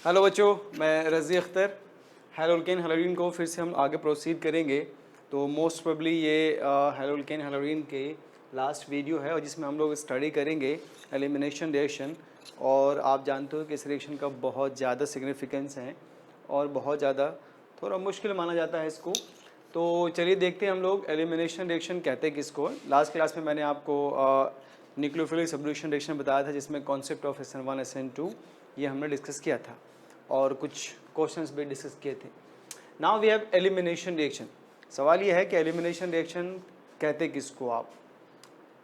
Hello बच्चों, मैं रज़ी अख्तर। हेलोल्केन हेलोरिन को फिर से हम आगे प्रोसीड करेंगे। तो मोस्ट प्रोबेबली ये हेलोल्केन हेलोरिन के लास्ट वीडियो है और जिसमें हम लोग स्टडी करेंगे एलिमिनेशन रिएक्शन। और आप जानते हो कि इस रिएक्शन का बहुत ज़्यादा सिग्निफिकेंस है और बहुत ज़्यादा थोड़ा मुश्किल माना जाता है इसको। तो चलिए देखते हैं हम लोग एलिमिनेशन रिएक्शन कहते हैं किसको। लास्ट क्लास में मैंने आपको न्यूक्लियोफिलिक सब्स्टिट्यूशन रिएक्शन बताया था, जिसमें कॉन्सेप्ट ऑफ SN1 SN2 ये हमने डिस्कस किया था और कुछ क्वेश्चंस भी डिस्कस किए थे। Now we have elimination reaction. सवाल ये है कि एलिमिनेशन रिएक्शन कहते किसको आप।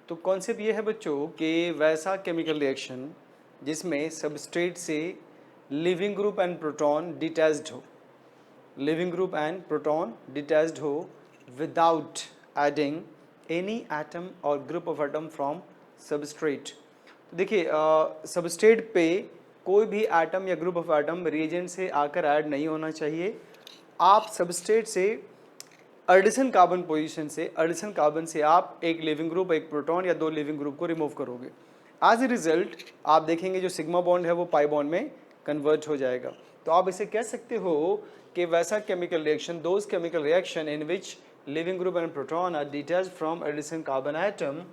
तो कॉन्सेप्ट ये है बच्चों कि वैसा केमिकल रिएक्शन जिसमें सबस्ट्रेट से leaving group and proton detached हो, leaving group and proton detached हो without adding any atom or group of atom from substrate. देखिए सबस्ट्रेट पे कोई भी एटम या ग्रुप ऑफ एटम रिएजेंट से आकर ऐड नहीं होना चाहिए। आप सबस्ट्रेट से एडिशन कार्बन पोजीशन से एडिशन कार्बन से आप एक लिविंग ग्रुप, एक प्रोटॉन या दो लिविंग ग्रुप को रिमूव करोगे। एज ए रिजल्ट आप देखेंगे जो सिग्मा बॉन्ड है वो पाई बॉन्ड में कन्वर्ट हो जाएगा। तो आप इसे कह सकते हो कि वैसा chemical reaction, those chemical reaction in which leaving group and proton are detached from addition carbon atom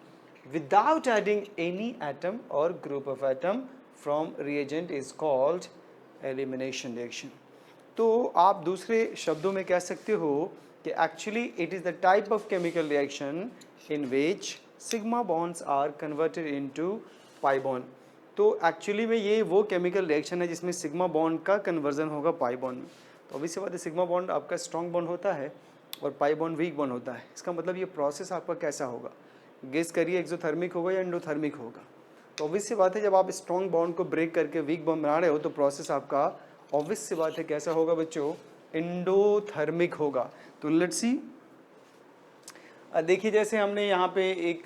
without adding any atom or group of atom from reagent is called elimination reaction। तो आप दूसरे शब्दों में कह सकते हो कि actually it is the type of chemical reaction in which sigma bonds are converted into pi bond। तो एक्चुअली में ये वो केमिकल रिएक्शन है जिसमें सिग्मा बॉन्ड का कन्वर्जन होगा पाई बॉन्ड में। तो ऑब्वियस सी बात है, सिग्मा बॉन्ड आपका स्ट्रॉन्ग बॉन्ड होता है और पाई बॉन्ड वीक बॉन्ड होता है। इसका मतलब ये प्रोसेस आपका कैसा होगा, गेस करिए, एक्सोथर्मिक होगा या एंडोथर्मिक होगा। तो ऑब्वियस सी बात है जब आप स्ट्रॉन्ग बॉन्ड को ब्रेक करके वीक बॉन्ड बना रहे हो तो प्रोसेस आपका ऑब्वियस सी बात है कैसा होगा बच्चों, एंडोथर्मिक होगा। तो लेट्स सी, देखिए जैसे हमने यहाँ पे एक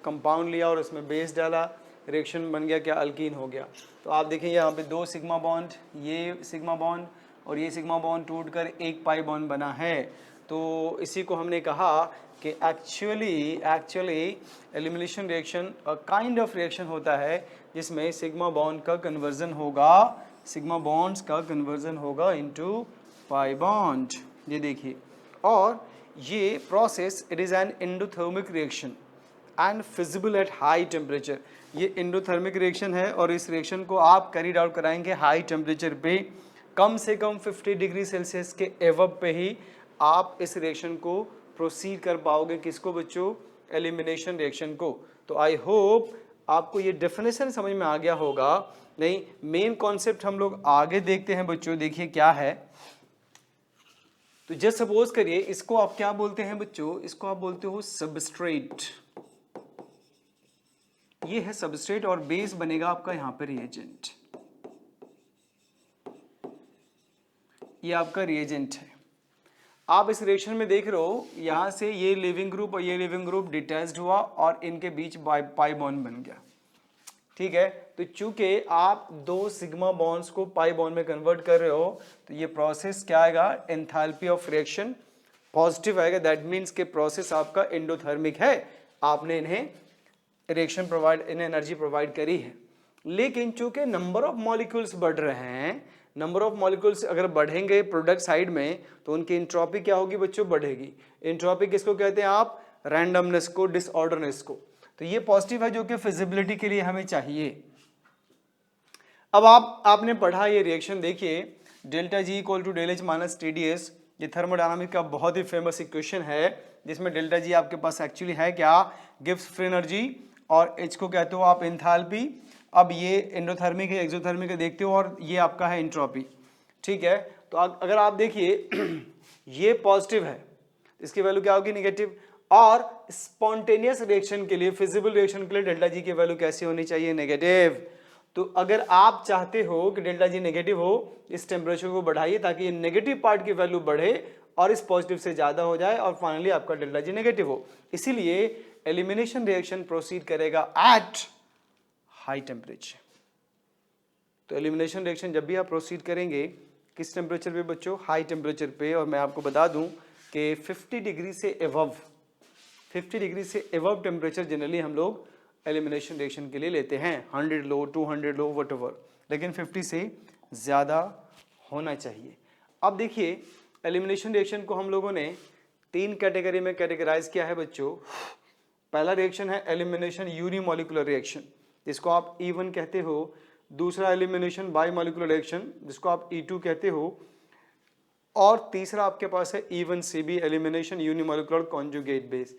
कंपाउंड लिया और उसमें बेस डाला, रिएक्शन बन गया क्या, अल्कीन हो गया। तो आप देखें यहाँ पे दो सिग्मा बॉन्ड, ये सिग्मा बॉन्ड और ये सिग्मा बॉन्ड टूटकर एक पाई बॉन्ड बना है। तो इसी को हमने कहा कि actually elimination reaction kind of reaction होता है जिसमें सिग्मा बॉन्ड का कन्वर्जन होगा, सिग्मा बॉन्ड्स का कन्वर्जन होगा इनटू पाई बॉन्ड। ये देखिए, और ये process it is an endothermic reaction and feasible at high temperature. ये एंडोथर्मिक रिएक्शन है और इस रिएक्शन को आप कैरीड आउट कराएंगे हाई टेम्परेचर पे, कम से कम 50 डिग्री सेल्सियस के एवब पे ही आप इस रिएक्शन को प्रोसीड कर पाओगे। किसको बच्चों, एलिमिनेशन रिएक्शन को। तो आई होप आपको ये डेफिनेशन समझ में आ गया होगा। नहीं, मेन कॉन्सेप्ट हम लोग आगे देखते हैं बच्चों। देखिए क्या है, तो जस्ट सपोज करिए इसको आप क्या बोलते हैं बच्चों, इसको आप बोलते हो सबस्ट्रेट। ये है सबस्ट्रेट और बेस बनेगा आपका यहाँ पे रिएजेंट। ये आपका रिएजेंट है। आप इस रिएक्शन में देख रहे हो यहाँ से ये लिविंग ग्रुप और ये लिविंग ग्रुप डिटैच्ड हुआ और इनके बीच पाई बॉन्ड बन गया। ठीक है, तो चूंकि आप दो सिग्मा बॉन्ड्स को पाई बॉन्ड में कन्वर्ट कर रहे हो तो ये प्रोसेस क्या आएगा, एंथैल्पी ऑफ रिएक्शन पॉजिटिव आएगा। दैट मीन्स के प्रोसेस आपका एंडोथर्मिक है, आपने इन्हें रिएक्शन प्रोवाइड, इन्हें एनर्जी प्रोवाइड करी है। लेकिन चूंकि नंबर ऑफ मॉलिक्यूल्स बढ़ रहे हैं, नंबर ऑफ मॉलिक्यूल्स अगर बढ़ेंगे प्रोडक्ट साइड में तो उनकी एंट्रोपी क्या होगी बच्चों, बढ़ेगी। एंट्रोपी किसको कहते हैं आप, रैंडमनेस को, डिसऑर्डरनेस को। तो ये पॉजिटिव है जो कि फिजिबिलिटी के लिए हमें चाहिए। अब आपने पढ़ा ये रिएक्शन, देखिए delta G equal to del H minus TdS। ये थर्मोडायनामिक का बहुत ही फेमस इक्वेशन है जिसमें डेल्टा जी आपके पास एक्चुअली है क्या, गिव्स फ्री एनर्जी, और एच को कहते हो आप एंथैल्पी। अब ये एंडोथर्मिक है, एक्सोथर्मिक है, देखते हो, और ये आपका है एंट्रोपी। ठीक है, तो अगर आप देखिए ये पॉजिटिव है, इसकी वैल्यू क्या होगी, निगेटिव। और स्पॉन्टेनियस रिएक्शन के लिए, फिजिबल रिएक्शन के लिए डेल्टा जी की वैल्यू कैसी होनी चाहिए, नेगेटिव। तो अगर आप चाहते हो कि डेल्टा जी नेगेटिव हो, इस टेम्परेचर को बढ़ाइए ताकि ये नेगेटिव पार्ट की वैल्यू बढ़े और इस पॉजिटिव से ज्यादा हो जाए और फाइनली आपका डेल्टा जी नेगेटिव हो। इसीलिए एलिमिनेशन रिएक्शन प्रोसीड करेगा एट हाई टेम्परेचर। तो एलिमिनेशन रिएक्शन जब भी आप प्रोसीड करेंगे किस टेम्परेचर पे बच्चों, हाई टेम्परेचर पे। और मैं आपको बता दूं कि 50 डिग्री से एवव, 50 डिग्री से एवव टेम्परेचर जनरली हम लोग एलिमिनेशन रिएक्शन के लिए लेते हैं। 100 लो, 200 लो, वट एवर, लेकिन 50 से ज़्यादा होना चाहिए। अब देखिए एलिमिनेशन रिएक्शन को हम लोगों ने 3 कैटेगरी में कैटेगराइज किया है बच्चों। पहला रिएक्शन है एलिमिनेशन यूनिमोलिकुलर रिएक्शन, जिसको आप E1 कहते हो। दूसरा एलिमिनेशन बाईमोलिकुलर रिएक्शन, जिसको आप E2 कहते हो। और तीसरा आपके पास है E1CB elimination unimolecular conjugate base.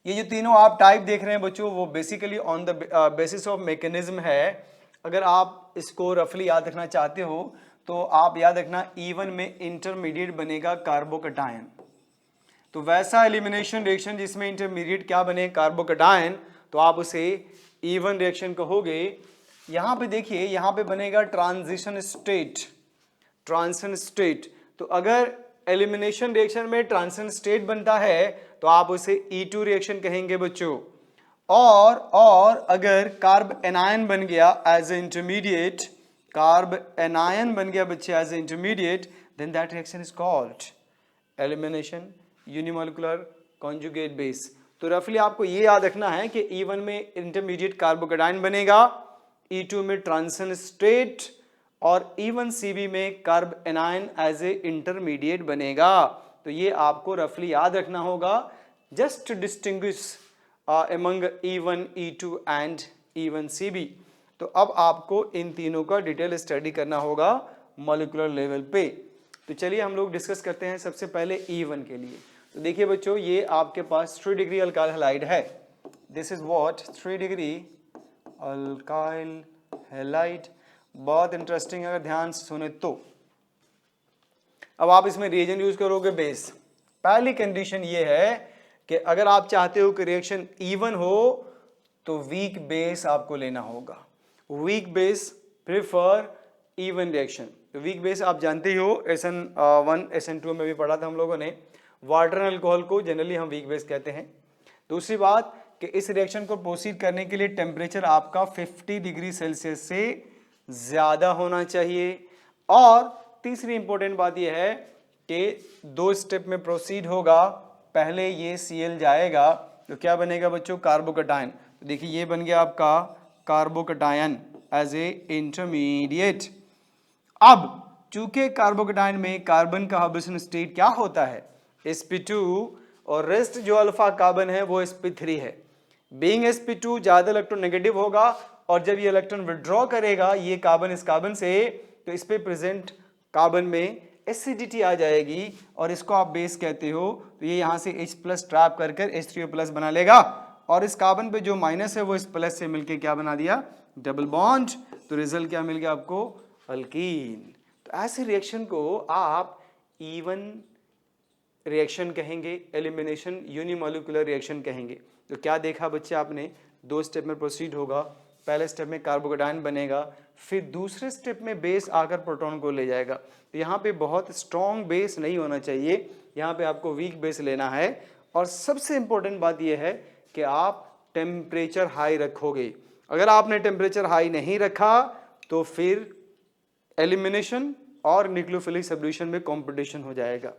ये जो तीनों आप टाइप देख रहे हैं बच्चों, वो basically on the basis of mechanism है। अगर आप इसको रफली याद रखना चाहते हो तो आप याद रखना E1 में इंटरमीडिएट बनेगा कार्बोकटायन। तो वैसा एलिमिनेशन रिएक्शन जिसमें इंटरमीडिएट क्या बने, कार्बोकटायन, तो आप उसे E1 रिएक्शन कहोगे। यहां पे देखिए, यहां पे बनेगा ट्रांजिशन स्टेट, ट्रांजिशन स्टेट। तो अगर एलिमिनेशन रिएक्शन में ट्रांजिशन स्टेट बनता है तो आप उसे E2 रिएक्शन कहेंगे बच्चों। और अगर कार्ब एनायन बन गया as a intermediate, carbanion बन गया बच्चे as a intermediate, then that reaction is called elimination unimolecular conjugate base. तो रफली आपको ये याद रखना है कि E1 में इंटरमीडिएट कार्बोकटायन बनेगा, E2 में ट्रांजिशन स्टेट, और E1CB में carbanion as a intermediate बनेगा। तो ये आपको रफली याद रखना होगा, just distinguish among E1, E2 and E1CB। तो अब आपको इन तीनों का डिटेल स्टडी करना होगा मॉलिक्यूलर लेवल पे। तो चलिए हम लोग डिस्कस करते हैं सबसे पहले E1 के लिए। तो देखिए बच्चों, ये आपके पास 3 डिग्री अल्काइल हैलाइड है। This is what 3 degree alkyl halide. बहुत इंटरेस्टिंग है अगर ध्यान से सुने तो। अब आप इसमें रिएजेंट यूज करोगे बेस। पहली कंडीशन ये है कि अगर आप चाहते हो कि रिएक्शन E1 हो तो वीक बेस आपको लेना होगा। Weak base prefer E1 reaction. तो वीक बेस आप जानते ही हो, SN1 SN2 में भी पढ़ा था हम लोगों ने। वाटर एंड अल्कोहल को जनरली हम वीक बेस कहते हैं। दूसरी बात कि इस रिएक्शन को प्रोसीड करने के लिए टेम्परेचर आपका 50 डिग्री सेल्सियस से ज़्यादा होना चाहिए। और तीसरी इंपॉर्टेंट बात यह है कि 2 स्टेप में प्रोसीड होगा। पहले ये Cl जाएगा तो क्या बनेगा बच्चों, कार्बोकटायन। तो देखिए ये बन गया आपका कार्बोकटायन एज ए इंटरमीडिएट। अब चूंकि कार्बोकटायन में कार्बन का हाइब्रिडेशन स्टेट क्या होता है, sp2, और रेस्ट जो अल्फा कार्बन है वो sp3 है। बीइंग sp2 ज्यादा इलेक्ट्रोनेगेटिव होगा, और जब ये इलेक्ट्रॉन विड्रॉ करेगा ये कार्बन इस कार्बन से, तो इस पे प्रेजेंट कार्बन में एसिडिटी आ जाएगी और इसको आप बेस कहते हो। तो ये यहाँ से H+ ट्रैप कर H3O+ बना लेगा, और इस कार्बन पे जो माइनस है वो इस प्लस से मिलके क्या बना दिया, डबल बॉन्ड। तो रिजल्ट क्या मिल गया आपको, अल्कीन। तो ऐसे रिएक्शन को आप E1 रिएक्शन कहेंगे, एलिमिनेशन यूनिमोलिकुलर रिएक्शन कहेंगे। तो क्या देखा बच्चे आपने, 2 स्टेप में प्रोसीड होगा। पहले स्टेप में कार्बोकटायन बनेगा, फिर दूसरे स्टेप में बेस आकर प्रोटॉन को ले जाएगा। तो यहाँ पे बहुत स्ट्रॉन्ग बेस नहीं होना चाहिए, यहाँ पे आपको वीक बेस लेना है। और सबसे इंपॉर्टेंट बात यह है कि आप टेम्परेचर हाई रखोगे। अगर आपने टेम्परेचर हाई नहीं रखा तो फिर एलिमिनेशन और न्यूक्लियोफिलिक सब्स्टिट्यूशन में कंपटीशन हो जाएगा।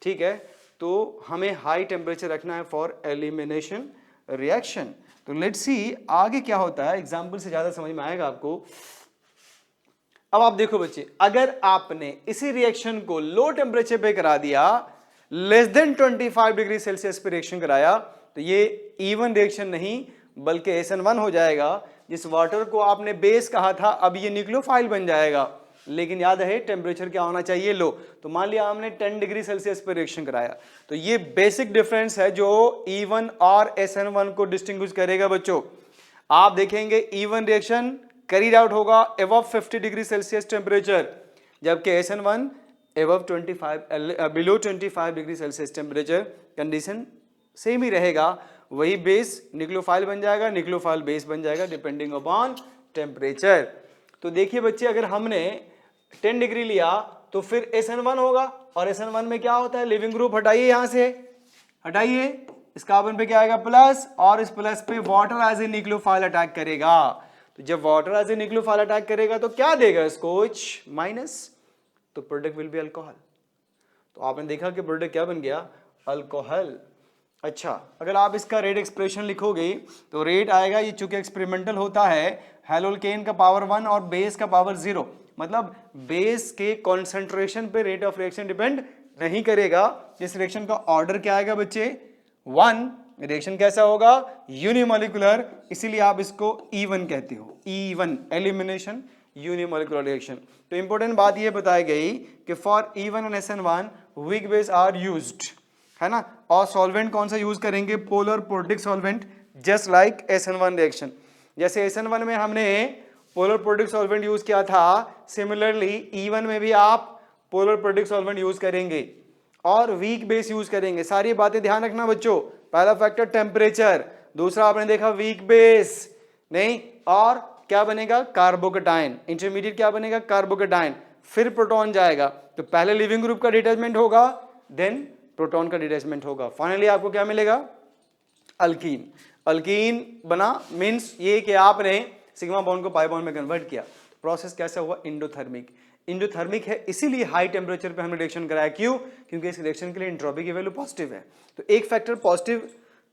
ठीक है, तो हमें हाई टेम्परेचर रखना है फॉर एलिमिनेशन रिएक्शन। तो लेट्स सी आगे क्या होता है, एग्जाम्पल से ज्यादा समझ में आएगा आपको। अब आप देखो बच्चे, अगर आपने इसी रिएक्शन को लो टेम्परेचर पे करा दिया, लेस देन 25 डिग्री सेल्सियस पे रिएक्शन कराया, तो ये E1 रिएक्शन नहीं बल्कि SN1 हो जाएगा। जिस वाटर को आपने बेस कहा था अब ये न्यूक्लियोफाइल बन जाएगा। लेकिन याद है टेम्परेचर क्या होना चाहिए, लो। तो मान लिया हमने 10 डिग्री सेल्सियस पर रिएक्शन कराया, तो ये बेसिक डिफरेंस है जो E1 और SN1 को डिस्टिंग्विश करेगा बच्चों। आप देखेंगे E1 रिएक्शन कैरीड आउट होगा अबव 50 डिग्री सेल्सियस टेम्परेचर, जबकि SN1 above 25 below 25 degree Celsius temperature. Condition same ही रहेगा, वही बेस न्यूक्लियोफाइल बन जाएगा, न्यूक्लियोफाइल बेस बन जाएगा डिपेंडिंग अपॉन टेम्परेचर। तो देखिए बच्चे, अगर हमने 10 डिग्री लिया तो फिर SN1 होगा, और SN1 में क्या होता है, लिविंग ग्रुप हटाइए, यहां से हटाइए, इस कार्बन पे क्या आएगा प्लस, और इस प्लस पे water as a nucleophile attack करेगा। तो जब water as a nucleophile attack करेगा तो क्या देगा इसको, माइनस, तो प्रोडक्ट विल बी अल्कोहल। तो आपने देखा कि प्रोडक्ट क्या बन गया, अल्कोहल। अच्छा, अगर आप इसका रेट एक्सप्रेशन लिखोगे तो रेट आएगा, ये चूंकि एक्सपेरिमेंटल होता है, हेलोल्केन का पावर 1 और बेस का पावर 0, मतलब बेस के कॉन्सेंट्रेशन पे रेट ऑफ रिएक्शन डिपेंड नहीं करेगा। इस रिएक्शन का ऑर्डर क्या आएगा बच्चे? 1। रिएक्शन कैसा होगा? यूनिमोलिकुलर, इसीलिए आप इसको E1 कहते हो, E1 एलिमिनेशन यूनिमोलिकुलर रिएक्शन। तो इंपॉर्टेंट बात ये बताई गई कि for E1 and SN1 weak base are used, है ना। और सॉल्वेंट कौन सा यूज करेंगे? Polar protic solvent, just like SN1 reaction. जैसे SN1 में हमने पोलर प्रोटिक सॉल्वेंट यूज किया था, सिमिलरली E1 में भी आप पोलर प्रोटिक सॉल्वेंट यूज करेंगे और वीक बेस यूज करेंगे। सारी बातें ध्यान रखना बच्चों। पहला फैक्टर टेम्परेचर, दूसरा आपने देखा वीक बेस नहीं, और क्या बनेगा? कार्बोकेटाइन। इंटरमीडिएट क्या बनेगा? कार्बोकेटाइन। फिर प्रोटॉन जाएगा, तो पहले लिविंग ग्रुप का डिटैचमेंट होगा, देन प्रोटॉन का डिटैचमेंट होगा, फाइनली आपको क्या मिलेगा? अल्कीन। अल्कीन बना मीन्स ये कि आपने सिग्मा बॉन्ड को पाई बॉन्ड में कन्वर्ट किया। प्रोसेस कैसा हुआ? इंडोथर्मिक। इंडोथर्मिक है इसीलिए हाई टेम्परेचर पे हमने रिएक्शन कराया। क्यों? क्योंकि इस रिएक्शन के लिए एंट्रोपी की वैल्यू पॉजिटिव है। तो एक फैक्टर पॉजिटिव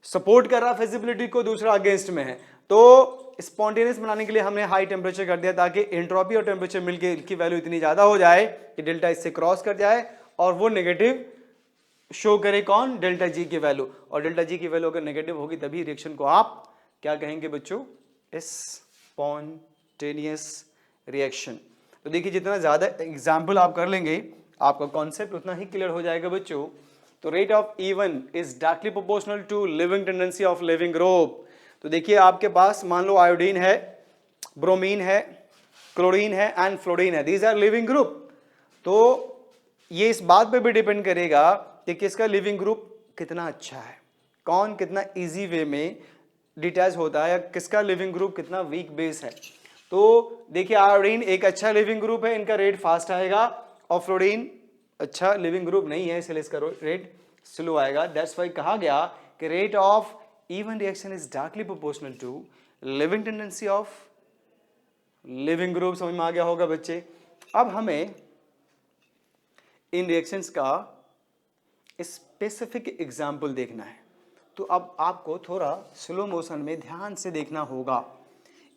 सपोर्ट कर रहा फिजिबिलिटी को, दूसरा अगेंस्ट में है। तो स्पॉन्टेनियस बनाने के लिए हमने हाई टेम्परेचर कर दिया ताकि एंट्रोपी और टेम्परेचर मिलके की वैल्यू इतनी ज्यादा हो जाए कि डेल्टा इससे क्रॉस कर जाए और वो नेगेटिव शो करे। कौन? डेल्टा जी की वैल्यू। और डेल्टा जी की वैल्यू अगर नेगेटिव होगी तभी रिएक्शन को आप क्या कहेंगे बच्चों? Spontaneous reaction. तो देखिए जितना ज्यादा एग्जाम्पल आप कर लेंगे आपका कॉन्सेप्ट उतना ही क्लियर हो जाएगा बच्चों। तो rate of E1 is directly proportional to leaving tendency of leaving group. तो देखिए आपके पास मान लो आयोडीन है, ब्रोमीन है, क्लोरीन है एंड फ्लोरीन है, दीज आर लिविंग ग्रुप। तो ये इस बात पे भी डिपेंड करेगा कि किसका लिविंग ग्रुप कितना अच्छा है, कौन कितना इजी वे में डिटैच होता है, या किसका लिविंग ग्रुप कितना वीक बेस है। तो देखिए आयोडीन एक अच्छा लिविंग ग्रुप है, इनका रेट फास्ट आएगा, और फ्लोरीन अच्छा लिविंग ग्रुप नहीं है इसलिए इसका रेट स्लो आएगा। दैट्स वाई कहा गया कि rate of E1 reaction is directly proportional to leaving tendency of leaving group. समझ में आ गया होगा बच्चे। अब हमें इन रिएक्शंस का स्पेसिफिक एग्जाम्पल देखना है, तो अब आपको थोड़ा स्लो मोशन में ध्यान से देखना होगा।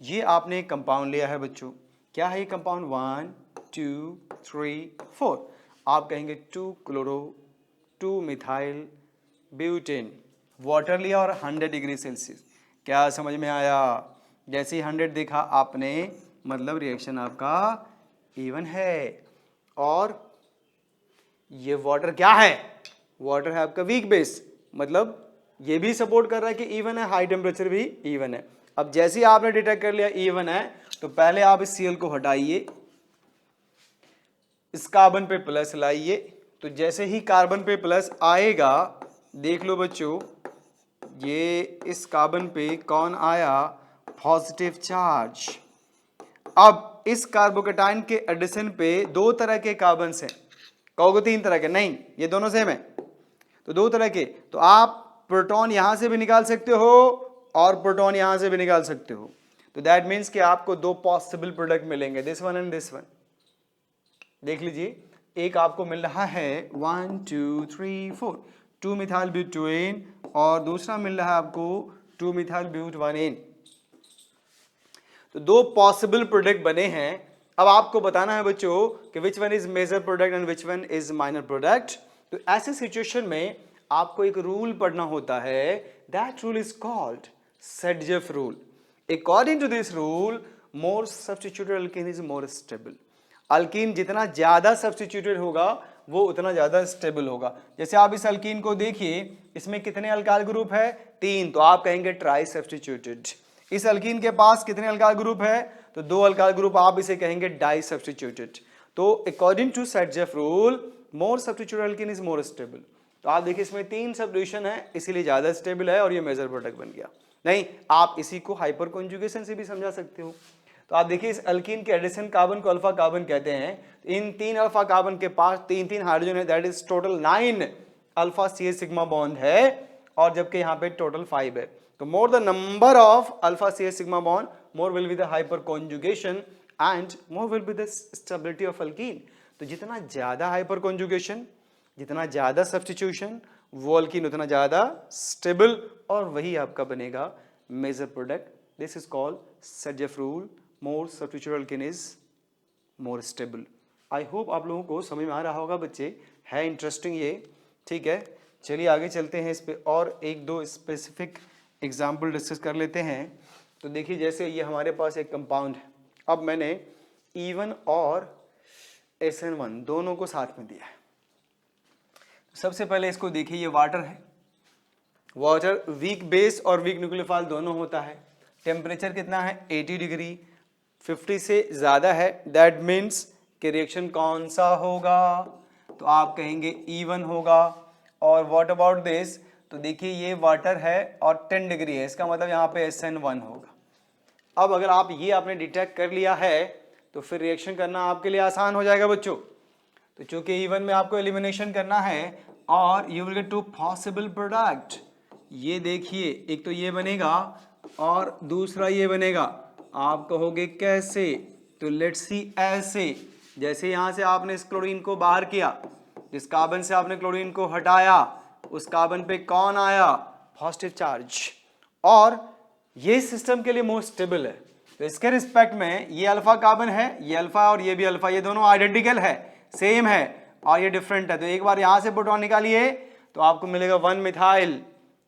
ये आपने एक कंपाउंड लिया है बच्चों, क्या है ये कंपाउंड? 1 2 3 4। आप कहेंगे 2 क्लोरो 2 मिथाइल ब्यूटेन। वाटर लिया और 100 डिग्री सेल्सियस। क्या समझ में आया? जैसे ही 100 देखा आपने, मतलब रिएक्शन आपका E1 है। और ये वाटर क्या है? वाटर है आपका वीक बेस, मतलब ये भी सपोर्ट कर रहा है कि E1 है, हाई टेम्परेचर भी E1 है। अब जैसे ही आपने डिटेक्ट कर लिया E1 है, तो पहले आप इस Cl को हटाइए, इस कार्बन पे प्लस लाइए। तो जैसे ही कार्बन पे प्लस आएगा, देख लो बच्चों, ये इस कार्बन पे कौन आया? Positive charge. अब इस कार्बोकेटाइन के एडिशन पे दो तरह के कार्बन हैं। कहोगे 3 तरह के? नहीं, ये दोनों सेम है, तो 2 तरह के। तो आप प्रोटॉन यहां से भी निकाल सकते हो और प्रोटॉन यहां से भी निकाल सकते हो। तो दैट मीन्स कि आपको 2 पॉसिबल प्रोडक्ट मिलेंगे, this one and this one. देख लीजिए, एक आपको मिल रहा है 1 2 3 4 2 मिथाइल ब्यूटेन, और दूसरा मिल रहा है आपको 2 मिथाइल ब्यूटेन। तो 2 पॉसिबल प्रोडक्ट बने हैं। अब आपको बताना है बच्चों कि which one is major product and which one is minor product. तो ऐसे सिचुएशन में आपको एक रूल पढ़ना होता है, that rule is called Saytzeff rule. According to this rule, more substituted alkene is more stable. Alkene जितना ज्यादा सब्स्टिट्यूटेड होगा वो उतना ज्यादा स्टेबल होगा। जैसे आप इस अल्कीन को देखिए, इसमें कितने अल्काइल ग्रुप है? 3, तो आप कहेंगे ट्राई सब्स्टिट्यूटेड। इस अल्कीन के पास कितने अल्काइल ग्रुप है? तो 2 अल्काइल ग्रुप, आप इसे कहेंगे डाई सब्स्टिट्यूटेड। तो according to Saytzeff rule, more substituted alkene is more stable. तो आप देखिए इसमें 3 सब्स्टिट्यूशन है, इसीलिए ज्यादा स्टेबल है और ये मेजर प्रोडक्ट बन गया। नहीं, आप इसी को हाइपर कॉन्जुगेशन से भी समझा सकते हो। तो आप देखिए इस अल्कीन के एडिशन कार्बन को अल्फा कार्बन कहते हैं। इन 3 अल्फा कार्बन के पास 3 हाइड्रोजन है, that is total 9 alpha CH sigma bond है, और जबकि यहाँ पे टोटल 5 है। तो more the number of alpha CH sigma bond, more will be the hyper conjugation and more will be the stability of alkyne. तो जितना ज्यादा हाइपर कॉन्जुगेशन, जितना ज्यादा सब्स्टिट्यूशन, वो अल्कीन उतना ज़्यादा स्टेबल, और वही आपका बनेगा major product. This is called Saytzeff rule, more substituted alkene is more stable. I hope आप लोगों को समझ में आ रहा होगा बच्चे, है इंटरेस्टिंग ये, ठीक है। चलिए आगे चलते हैं, इस पे और एक दो स्पेसिफिक एग्जाम्पल डिस्कस कर लेते हैं। तो देखिए जैसे ये हमारे पास एक कंपाउंड है, अब मैंने E1 और SN1 दोनों को साथ में दिया है। सबसे पहले इसको देखिए, ये वाटर है, वाटर वीक बेस और वीक न्यूक्लियोफाइल दोनों होता है। टेम्परेचर कितना है 80 डिग्री, 50 से ज़्यादा है, दैट मीन्स कि रिएक्शन कौन सा होगा, तो आप कहेंगे E1 होगा। और व्हाट अबाउट दिस, तो देखिए ये वाटर है और 10 डिग्री है, इसका मतलब यहाँ पे SN1 होगा। अब अगर आप ये आपने डिटेक्ट कर लिया है तो फिर रिएक्शन करना आपके लिए आसान हो जाएगा बच्चों। तो चूंकि E1 में आपको एलिमिनेशन करना है और you will get two possible product. ये देखिए एक तो ये बनेगा और दूसरा ये बनेगा। आप कहोगे कैसे, तो लेट्स सी ऐसे, जैसे यहाँ से आपने इस क्लोरीन को बाहर किया, जिस कार्बन से आपने क्लोरीन को हटाया उस कार्बन पे कौन आया, पॉजिटिव चार्ज, और ये सिस्टम के लिए मोस्ट स्टेबल है। तो इसके रिस्पेक्ट में ये अल्फा कार्बन है, ये अल्फा और ये भी अल्फा, ये दोनों आइडेंटिकल है, सेम है, और ये डिफरेंट है। तो एक बार यहां से प्रोटॉन निकालिए तो आपको मिलेगा 1 मिथाइल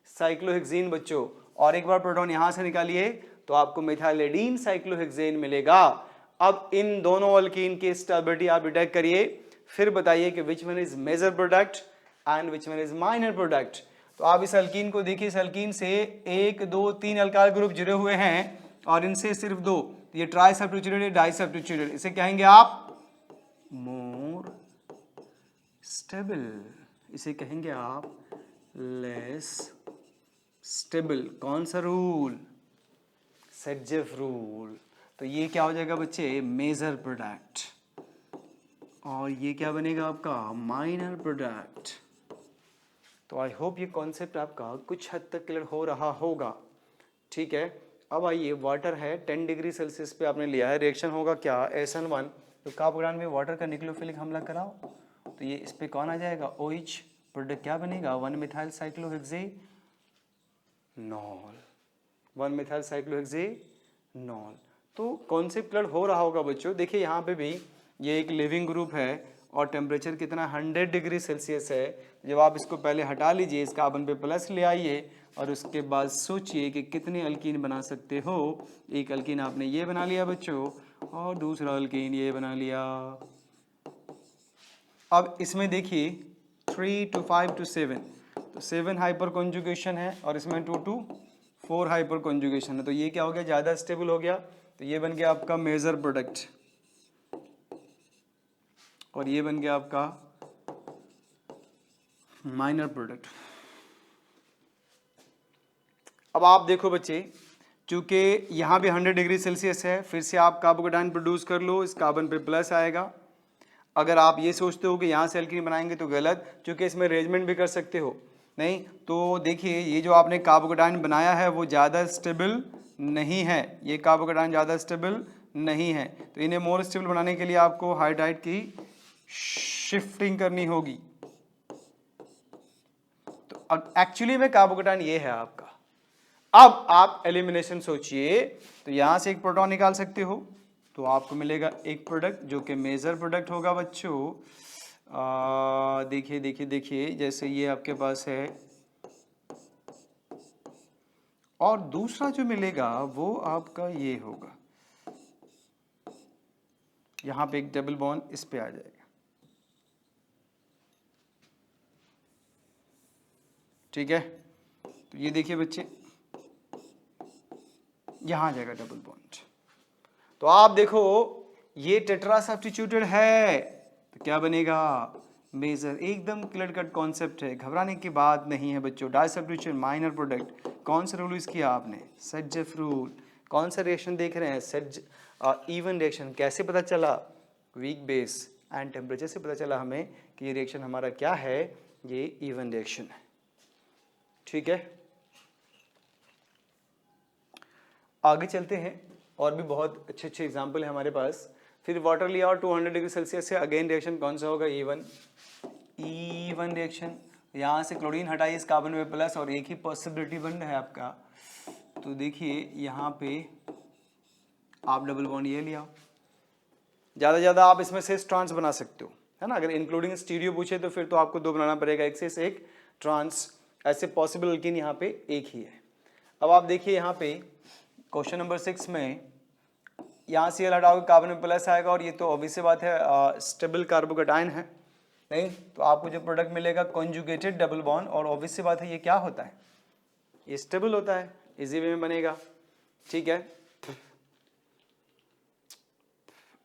साइक्लोहेक्सेन बच्चों, और एक बार प्रोटॉन यहां से निकालिए तो आपको मिथाइलेडीन साइक्लोहेक्सेन मिलेगा। अब इन दोनों अल्कीन की स्टेबिलिटी आप डिटेक्ट करिए, फिर बताइए कि which one is major product and which one is minor product. तो आप इस अल्कीन को देखिए, इस अल्कीन से 1 2 3 अल्काइल ग्रुप जुड़े हुए हैं और इनसे सिर्फ 2, ये ट्राई सब्स्टिट्यूटेड, डाई सब्स्टिट्यूटेड, इसे कहेंगे आप मोर स्टेबल, इसे कहेंगे आप लेस स्टेबल। कौन सा रूल, सर्जेफ रूल। तो ये क्या हो जाएगा बच्चे, मेजर प्रोडक्ट, और ये क्या बनेगा आपका माइनर प्रोडक्ट। तो आई होप ये कॉन्सेप्ट आपका कुछ हद तक क्लियर हो रहा होगा, ठीक है। अब आइए, वाटर है 10 डिग्री सेल्सियस पे आपने लिया है, रिएक्शन होगा क्या SN1, तो कार्बोनाइट में वाटर का न्यूक्लियोफिलिक हमला कराओ तो ये इस पे कौन आ जाएगा OH, प्रोडक्ट क्या बनेगा 1 मिथाइल साइक्लोहेक्सेनॉल, 1 मिथाइल साइक्लोहेक्सेनॉल। तो कॉन्सेप्ट क्लियर हो रहा होगा बच्चों। देखिए यहाँ पे भी ये एक लिविंग ग्रुप है और टेम्परेचर कितना 100 डिग्री सेल्सियस है। जब आप इसको पहले हटा लीजिए, इस कार्बन पे प्लस ले आइए और उसके बाद सोचिए कि कितने अल्कीन बना सकते हो। एक अल्कीन आपने ये बना लिया बच्चों और दूसरा अल्कीन ये बना लिया। अब इसमें देखिए 3 to 5 to 7, तो 7 हाइपर कॉन्जुगेशन है और इसमें 2 to 4 हाइपर कॉन्जुगेशन है, तो ये क्या हो गया, ज़्यादा स्टेबल हो गया, तो ये बन गया आपका मेजर प्रोडक्ट और ये बन गया आपका माइनर प्रोडक्ट। अब आप देखो बच्चे, चूंकि यहाँ भी 100 डिग्री सेल्सियस है, फिर से आप कार्बोकेटाइन प्रोड्यूस कर लो, इस कार्बन पे प्लस आएगा। अगर आप ये सोचते हो कि यहाँ से अल्कीन बनाएंगे तो गलत, क्योंकि इसमें अरेंजमेंट भी कर सकते हो, नहीं तो देखिए ये जो आपने कार्बोकेटाइन बनाया है वो ज़्यादा स्टेबल नहीं है, ये कार्बोकेटाइन ज़्यादा स्टेबल नहीं है, तो इन्हें मोर स्टेबल बनाने के लिए आपको हाइड्राइड की शिफ्टिंग करनी होगी। तो एक्चुअली में कार्बोकेटाइन ये है आपका। अब आप एलिमिनेशन सोचिए, तो यहां से एक प्रोटॉन निकाल सकते हो तो आपको मिलेगा एक प्रोडक्ट जो कि मेजर प्रोडक्ट होगा बच्चों। देखिए देखिए देखिए, जैसे ये आपके पास है और दूसरा जो मिलेगा वो आपका ये होगा, यहां पे एक डबल बॉन्ड इस पे आ जाएगा, ठीक है। तो ये देखिए बच्चे, यहां आ जाएगा डबल बॉन्ड। तो आप देखो ये टेट्रा सब्स्टिट्यूटेड है तो क्या बनेगा मेजर, एकदम क्लियर कट कॉन्सेप्ट है, घबराने की बात नहीं है बच्चों। डाई सब्स्टिट्यूशन माइनर प्रोडक्ट, कौन सा रूल यूज किया आपने, सर्जेफ रूल। कौन सा रिएक्शन देख रहे हैं, इवन रिएक्शन। कैसे पता चला, वीक बेस एंड टेम्परेचर से पता चला हमें कि ये रिएक्शन हमारा क्या है, ये इवन रिएक्शन है, ठीक है। आगे चलते हैं, और भी बहुत अच्छे अच्छे एग्जाम्पल है हमारे पास। फिर वाटर लिया और 200 डिग्री सेल्सियस से अगेन रिएक्शन कौन सा होगा, E1 रिएक्शन। तो यहाँ से क्लोरीन हटाइए, इस कार्बन पे प्लस, और एक ही पॉसिबिलिटी बन रहा है आपका। तो देखिए यहाँ पे आप डबल बॉन्ड ये लिया, ज़्यादा ज़्यादा आप इसमें से ट्रांस बना सकते हो, है ना। अगर इंक्लूडिंग स्टीरियो पूछे तो फिर तो आपको 2 बनाना पड़ेगा, एक से एक ट्रांस। ऐसे पॉसिबल अल्कीन यहाँ पे एक ही है। अब आप देखिए यहाँ पे क्वेश्चन नंबर 6 में, यहाँ Cl हटाओगे कार्बन में प्लस आएगा, और ये तो ऑब्वियस सी बात है स्टेबल कार्बोकेटाइन है, नहीं तो आपको जो प्रोडक्ट मिलेगा कॉन्जुगेटेड डबल बॉन्ड, और ऑब्वियस सी बात है ये क्या होता है, ये स्टेबल होता है, इजी वे में बनेगा, ठीक है।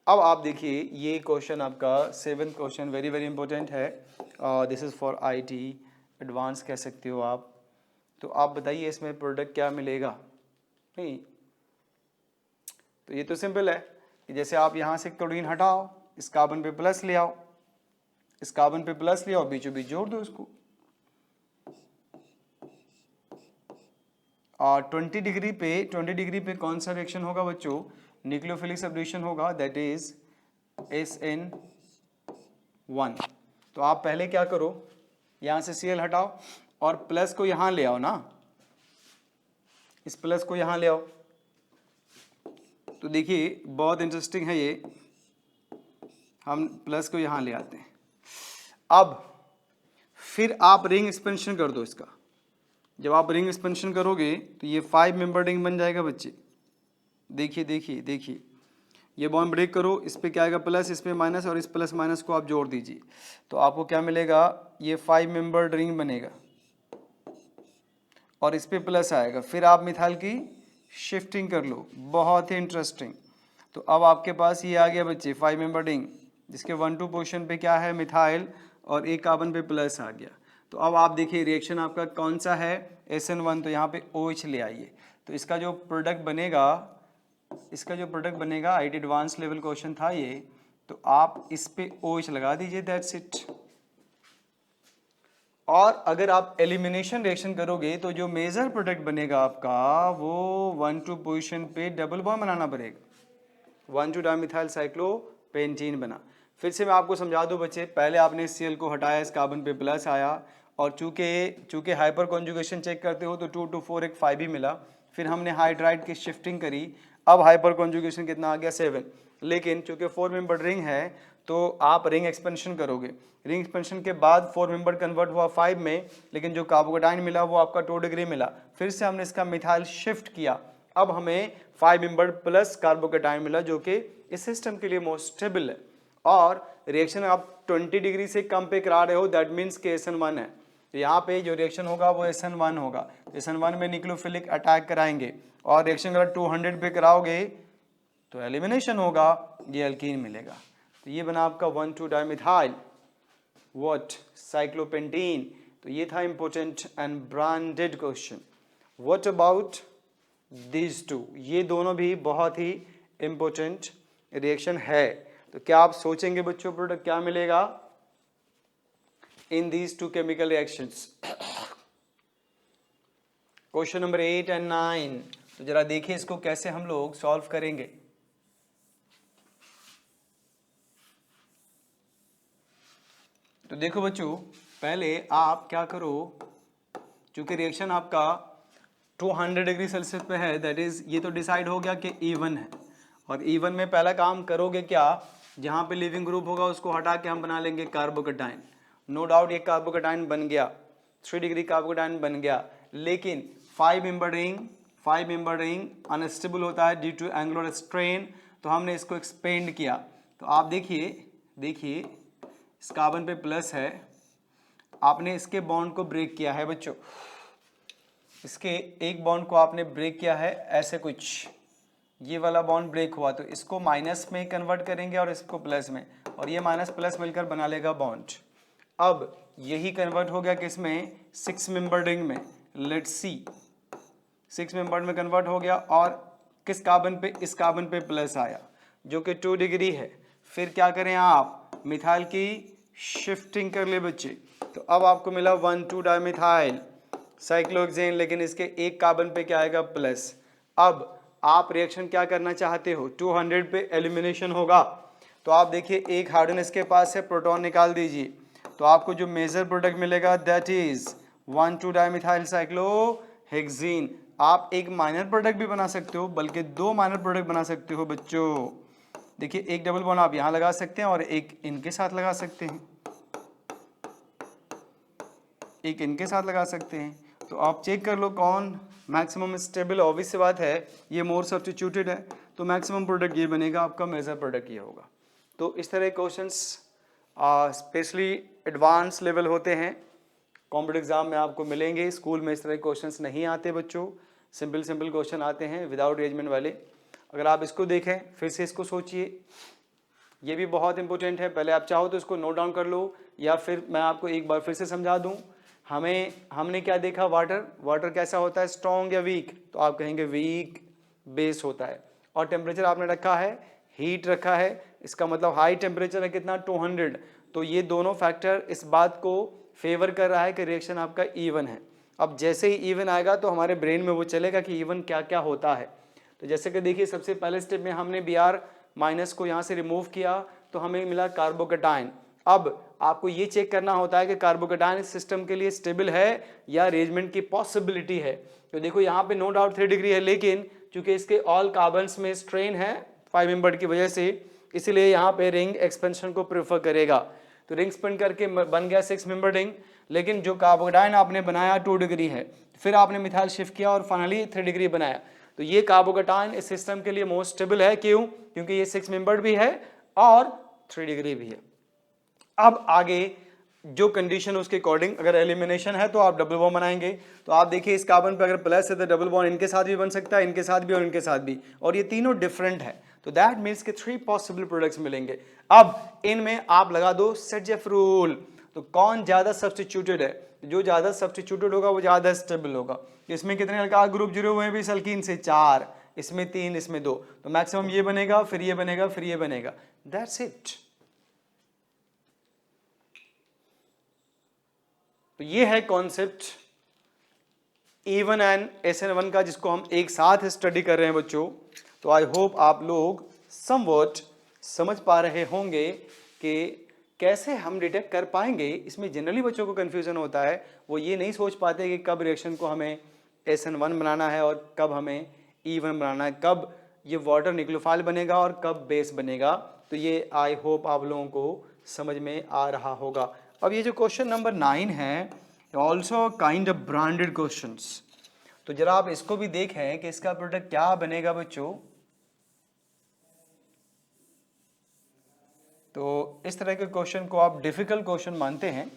अब आप देखिए ये क्वेश्चन आपका 7th question very very important है, this is for IT advance कह सकते हो आप। तो आप बताइए इसमें प्रोडक्ट क्या मिलेगा। नहीं तो ये तो सिंपल है कि जैसे आप यहाँ से क्लोरीन हटाओ, इस कार्बन पे प्लस ले आओ, इस कार्बन पे प्लस ले आओ, बीचों बीच जोड़ दो इसको, और 20 डिग्री पे कौन सा रिएक्शन होगा बच्चों, न्यूक्लियोफिलिक सब्स्टिट्यूशन होगा, दैट इज SN1। तो आप पहले क्या करो, यहाँ से Cl हटाओ और प्लस को यहाँ ले आओ ना, इस प्लस को यहाँ ले आओ। तो देखिए बहुत इंटरेस्टिंग है ये, हम प्लस को यहाँ ले आते हैं। अब फिर आप रिंग एक्सपेंशन कर दो इसका, जब आप रिंग एक्सपेंशन करोगे तो ये 5 मेंबर रिंग बन जाएगा बच्चे। देखिए देखिए देखिए, ये बॉन्ड ब्रेक करो, इस पे क्या आएगा प्लस, इस पे माइनस, और इस प्लस माइनस को आप जोड़ दीजिए, तो आपको क्या मिलेगा, ये 5 मेंबर रिंग बनेगा, और इस पे प्लस आएगा। फिर आप मिथाइल की शिफ्टिंग कर लो, बहुत ही इंटरेस्टिंग। तो अब आपके पास ये आ गया बच्चे 5 मेंबर रिंग, जिसके 1-2 पोजीशन पे क्या है मिथाइल, और एक कार्बन पे प्लस आ गया। तो अब आप देखिए रिएक्शन आपका कौन सा है, SN1, तो यहाँ पे OH ले आइए। तो इसका जो प्रोडक्ट बनेगा, IT एडवांस लेवल क्वेश्चन था ये, तो आप इस पे OH लगा दीजिए, दैट्स इट। और अगर आप एलिमिनेशन रिएक्शन करोगे तो जो मेजर प्रोडक्ट बनेगा आपका वो 1-2 पोजीशन पे डबल बॉन्ड बनाना पड़ेगा, 1,2 डाइमिथाइल साइक्लोपेंटीन बना। फिर से मैं आपको समझा दूं बच्चे, पहले आपने Cl को हटाया, इस कार्बन पे प्लस आया, और चूंकि हाइपर कॉन्जुगेशन चेक करते हो तो 2 to 4 एक 5 ही मिला। फिर हमने हाइड्राइड की शिफ्टिंग करी, अब हाइपर कॉन्जुगेशन कितना आ गया 7। लेकिन चूंकि 4 मेंबर रिंग है तो आप रिंग एक्सपेंशन करोगे, रिंग एक्सपेंशन के बाद 4 मेंबर कन्वर्ट हुआ 5 में, लेकिन जो कार्बोकेटाइन मिला वो आपका 2 डिग्री मिला। फिर से हमने इसका मिथाइल शिफ्ट किया, अब हमें 5 मेंबर प्लस कार्बोकेटाइन मिला, जो कि इस सिस्टम के लिए मोस्ट स्टेबल है। और रिएक्शन आप 20 डिग्री से कम पे करा रहे हो, दैट मीन्स के SN1 है। तो यहाँ पे जो रिएक्शन होगा वो SN1 होगा। SN1 में न्यूक्लियोफिलिक अटैक कराएंगे, और रिएक्शन अगर 200 पे कराओगे तो एलिमिनेशन होगा, ये अल्कीन मिलेगा। तो ये बना आपका 1,2 डाइमिथाइल व्हाट साइक्लोपेंटीन। तो ये था important and branded question. What about these two, ये दोनों भी बहुत ही इंपॉर्टेंट रिएक्शन है। तो क्या आप सोचेंगे बच्चों प्रोडक्ट क्या मिलेगा in these two chemical reactions. Question number 8 and 9, तो जरा देखिए इसको कैसे हम लोग सॉल्व करेंगे। तो देखो बच्चों, पहले आप क्या करो, चूंकि रिएक्शन आपका 200 डिग्री सेल्सियस पे है, दैट इज ये तो डिसाइड हो गया कि E1 है, और E1 में पहला काम करोगे क्या, जहां पे लिविंग ग्रुप होगा उसको हटा के हम बना लेंगे कार्बोकेटाइन। नो डाउट ये कार्बोकेटाइन बन गया, 3 डिग्री कार्बोकेटाइन बन गया, लेकिन 5 मेंबर रिंग अनस्टेबल होता है ड्यू टू एंगुलर स्ट्रेन, तो हमने इसको एक्सपेंड किया। तो आप देखिए इस कार्बन पे प्लस है, आपने इसके बॉन्ड को ब्रेक किया है बच्चों, इसके एक बॉन्ड को आपने ब्रेक किया है, ऐसे कुछ ये वाला बॉन्ड ब्रेक हुआ, तो इसको माइनस में कन्वर्ट करेंगे और इसको प्लस में, और ये माइनस प्लस मिलकर बना लेगा बॉन्ड। अब यही कन्वर्ट हो गया किसमें, 6 मेंबर रिंग में, लेट्स सी 6 मेंबर में कन्वर्ट हो गया, और किस कार्बन पे, इस कार्बन पे प्लस आया जो कि 2 डिग्री है। फिर क्या करें आप, मिथाइल की शिफ्टिंग कर ले बच्चे, तो अब आपको मिला 1,2 डाइमिथाइल साइक्लोहेक्सेन, लेकिन इसके एक कार्बन पे क्या आएगा प्लस। अब आप रिएक्शन क्या करना चाहते हो, 200 पे एलिमिनेशन होगा, तो आप देखिए एक हाइड्रोजन इसके पास है, प्रोटॉन निकाल दीजिए, तो आपको जो मेजर प्रोडक्ट मिलेगा दैट इज 1,2 डाइमिथाइल साइक्लोहेक्सीन। आप एक माइनर प्रोडक्ट भी बना सकते हो, बल्कि 2 माइनर प्रोडक्ट बना सकते हो बच्चों। देखिए एक डबल बॉन्ड आप यहाँ लगा सकते हैं और एक इनके साथ लगा सकते हैं, एक इनके साथ लगा सकते हैं। तो आप चेक कर लो कौन मैक्सिमम स्टेबल। ऑब्वियस सी बात है ये मोर सब्स्टिट्यूटेड है, तो मैक्सिमम प्रोडक्ट ये बनेगा, आपका मेजर प्रोडक्ट ये होगा। तो इस तरह के क्वेश्चंस स्पेशली एडवांस लेवल होते हैं, कॉम्पिटिटिव एग्जाम में आपको मिलेंगे। स्कूल में इस तरह के क्वेश्चंस नहीं आते बच्चों, सिंपल सिंपल क्वेश्चन आते हैं विदाउट अरेंजमेंट वाले। अगर आप इसको देखें, फिर से इसको सोचिए, ये भी बहुत इंपॉर्टेंट है। पहले आप चाहो तो इसको नोट डाउन कर लो, या फिर मैं आपको एक बार फिर से समझा दूं। हमने क्या देखा, वाटर कैसा होता है, स्ट्रॉन्ग या वीक? तो आप कहेंगे वीक बेस होता है। और टेम्परेचर आपने रखा है, हीट रखा है, इसका मतलब हाई टेम्परेचर है कितना, 200। तो ये दोनों फैक्टर इस बात को फेवर कर रहा है कि रिएक्शन आपका इवन है। अब जैसे ही इवन आएगा तो हमारे ब्रेन में वो चलेगा कि इवन क्या क्या होता है। तो जैसे कि देखिए सबसे पहले स्टेप में हमने Br माइनस को यहाँ से रिमूव किया तो हमें मिला कार्बोकेटाइन। अब आपको ये चेक करना होता है कि कार्बोकेटाइन इस सिस्टम के लिए स्टेबल है या अरेंजमेंट की पॉसिबिलिटी है। तो देखो यहाँ पे नो डाउट 3 डिग्री है, लेकिन चूंकि इसके ऑल कार्बन्स में स्ट्रेन है 5 मेंबर की वजह से, इसलिए यहाँ पे रिंग एक्सपेंशन को प्रेफर करेगा। तो रिंग एक्सपेंड करके बन गया 6 मेंबर रिंग, लेकिन जो कार्बोकेटाइन आपने बनाया 2 डिग्री है, फिर आपने मिथाइल शिफ्ट किया और फाइनली 3 डिग्री बनाया। तो ये कार्बोकेटाइन इस सिस्टम के लिए मोस्ट स्टेबल है। क्यों? क्योंकि ये 6 मेंबर्ड भी है और 3 डिग्री भी है। अब आगे जो कंडीशन उसके अकॉर्डिंग, अगर एलिमिनेशन है तो आप डबल बॉन्ड बनाएंगे। तो आप देखिए इस कार्बन पे अगर प्लस है तो डबल बॉन्ड इनके साथ भी बन सकता है, इनके साथ भी और इनके साथ भी, और ये तीनों डिफरेंट है। तो दैट मीन्स के 3 पॉसिबल प्रोडक्ट्स मिलेंगे। अब इनमें आप लगा दो सेडजेफ रूल। तो कौन ज्यादा सब्स्टिट्यूटेड है? जो ज्यादा सब्स्टिट्यूटेड होगा वो ज्यादा स्टेबल होगा। इसमें कितने अल्काइल ग्रुप जुड़े हुए हैं भी? सल्कीन से 4, इसमें 3, इसमें 2। तो मैक्सिमम ये बनेगा, फिर ये बनेगा, फिर ये बनेगा। That's it. तो ये है कॉन्सेप्ट E1 एंड SN1 का, जिसको हम एक साथ स्टडी कर रहे हैं बच्चों। तो आई होप आप लोग समवॉट समझ पा रहे होंगे कि कैसे हम डिटेक्ट कर पाएंगे। इसमें जनरली बच्चों को कंफ्यूजन होता है, वो ये नहीं सोच पाते कि कब रिएक्शन को हमें SN1 बनाना है और कब हमें E1 बनाना है, कब ये वाटर न्यूक्लियोफाइल बनेगा और कब बेस बनेगा। तो ये आई होप आप लोगों को समझ में आ रहा होगा। अब ये जो क्वेश्चन नंबर 9 है, also kind of branded questions. तो जरा आप इसको भी देखें कि इसका प्रोडक्ट क्या बनेगा बच्चों। तो इस तरह के क्वेश्चन को आप डिफिकल्ट क्वेश्चन मानते हैं।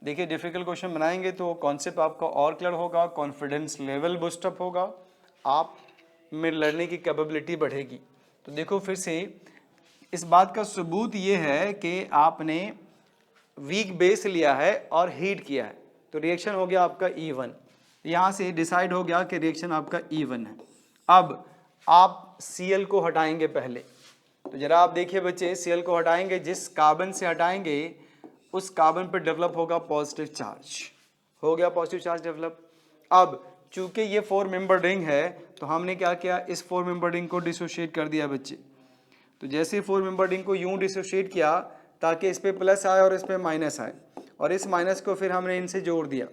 देखिए डिफिकल्ट क्वेश्चन बनाएंगे तो कॉन्सेप्ट आपका और क्लियर होगा, कॉन्फिडेंस लेवल बूस्टअप होगा, आप में लर्निंग की कैपेबिलिटी बढ़ेगी। तो देखो फिर से इस बात का सबूत ये है कि आपने वीक बेस लिया है और हीट किया है, तो रिएक्शन हो गया आपका E1। यहाँ से डिसाइड हो गया कि रिएक्शन आपका E1 है। अब आप Cl को हटाएंगे पहले। तो जरा आप देखिए बच्चे, Cl को हटाएंगे, जिस कार्बन से हटाएंगे उस कार्बन पर डेवलप होगा पॉजिटिव चार्ज। हो गया पॉजिटिव चार्ज डेवलप। अब चूंकि ये 4 मेंबर रिंग है तो हमने क्या किया, इस 4 मेंबर रिंग को डिसोशिएट कर दिया बच्चे। तो जैसे 4 मेंबर रिंग को यूं डिसोशिएट किया ताकि इस पे प्लस आए और इस पे माइनस आए, और इस माइनस को फिर हमने इनसे जोड़ दिया।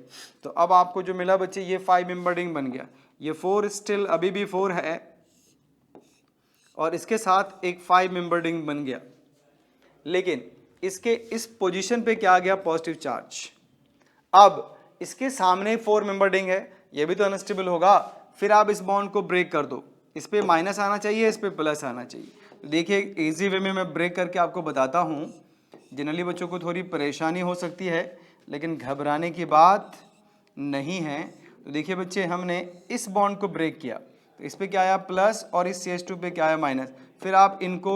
तो अब आपको जो मिला बच्चे, ये 5 मेंबर रिंग बन गया। ये 4 स्टिल अभी भी 4 है और इसके साथ एक 5 मेंबर रिंग बन गया, लेकिन इसके इस पोजीशन पे क्या आ गया, पॉजिटिव चार्ज। अब इसके सामने 4 मेंबर रिंग है, ये भी तो अनस्टेबल होगा। फिर आप इस बॉन्ड को ब्रेक कर दो, इस पे माइनस आना चाहिए, इस पे प्लस आना चाहिए। तो देखिए इजी वे में मैं ब्रेक करके आपको बताता हूँ। जनरली बच्चों को थोड़ी परेशानी हो सकती है, लेकिन घबराने की बात नहीं है। तो देखिए बच्चे, हमने इस बॉन्ड को ब्रेक किया तो इस पे क्या आया प्लस, और इस CH2 पे क्या आया माइनस। फिर आप इनको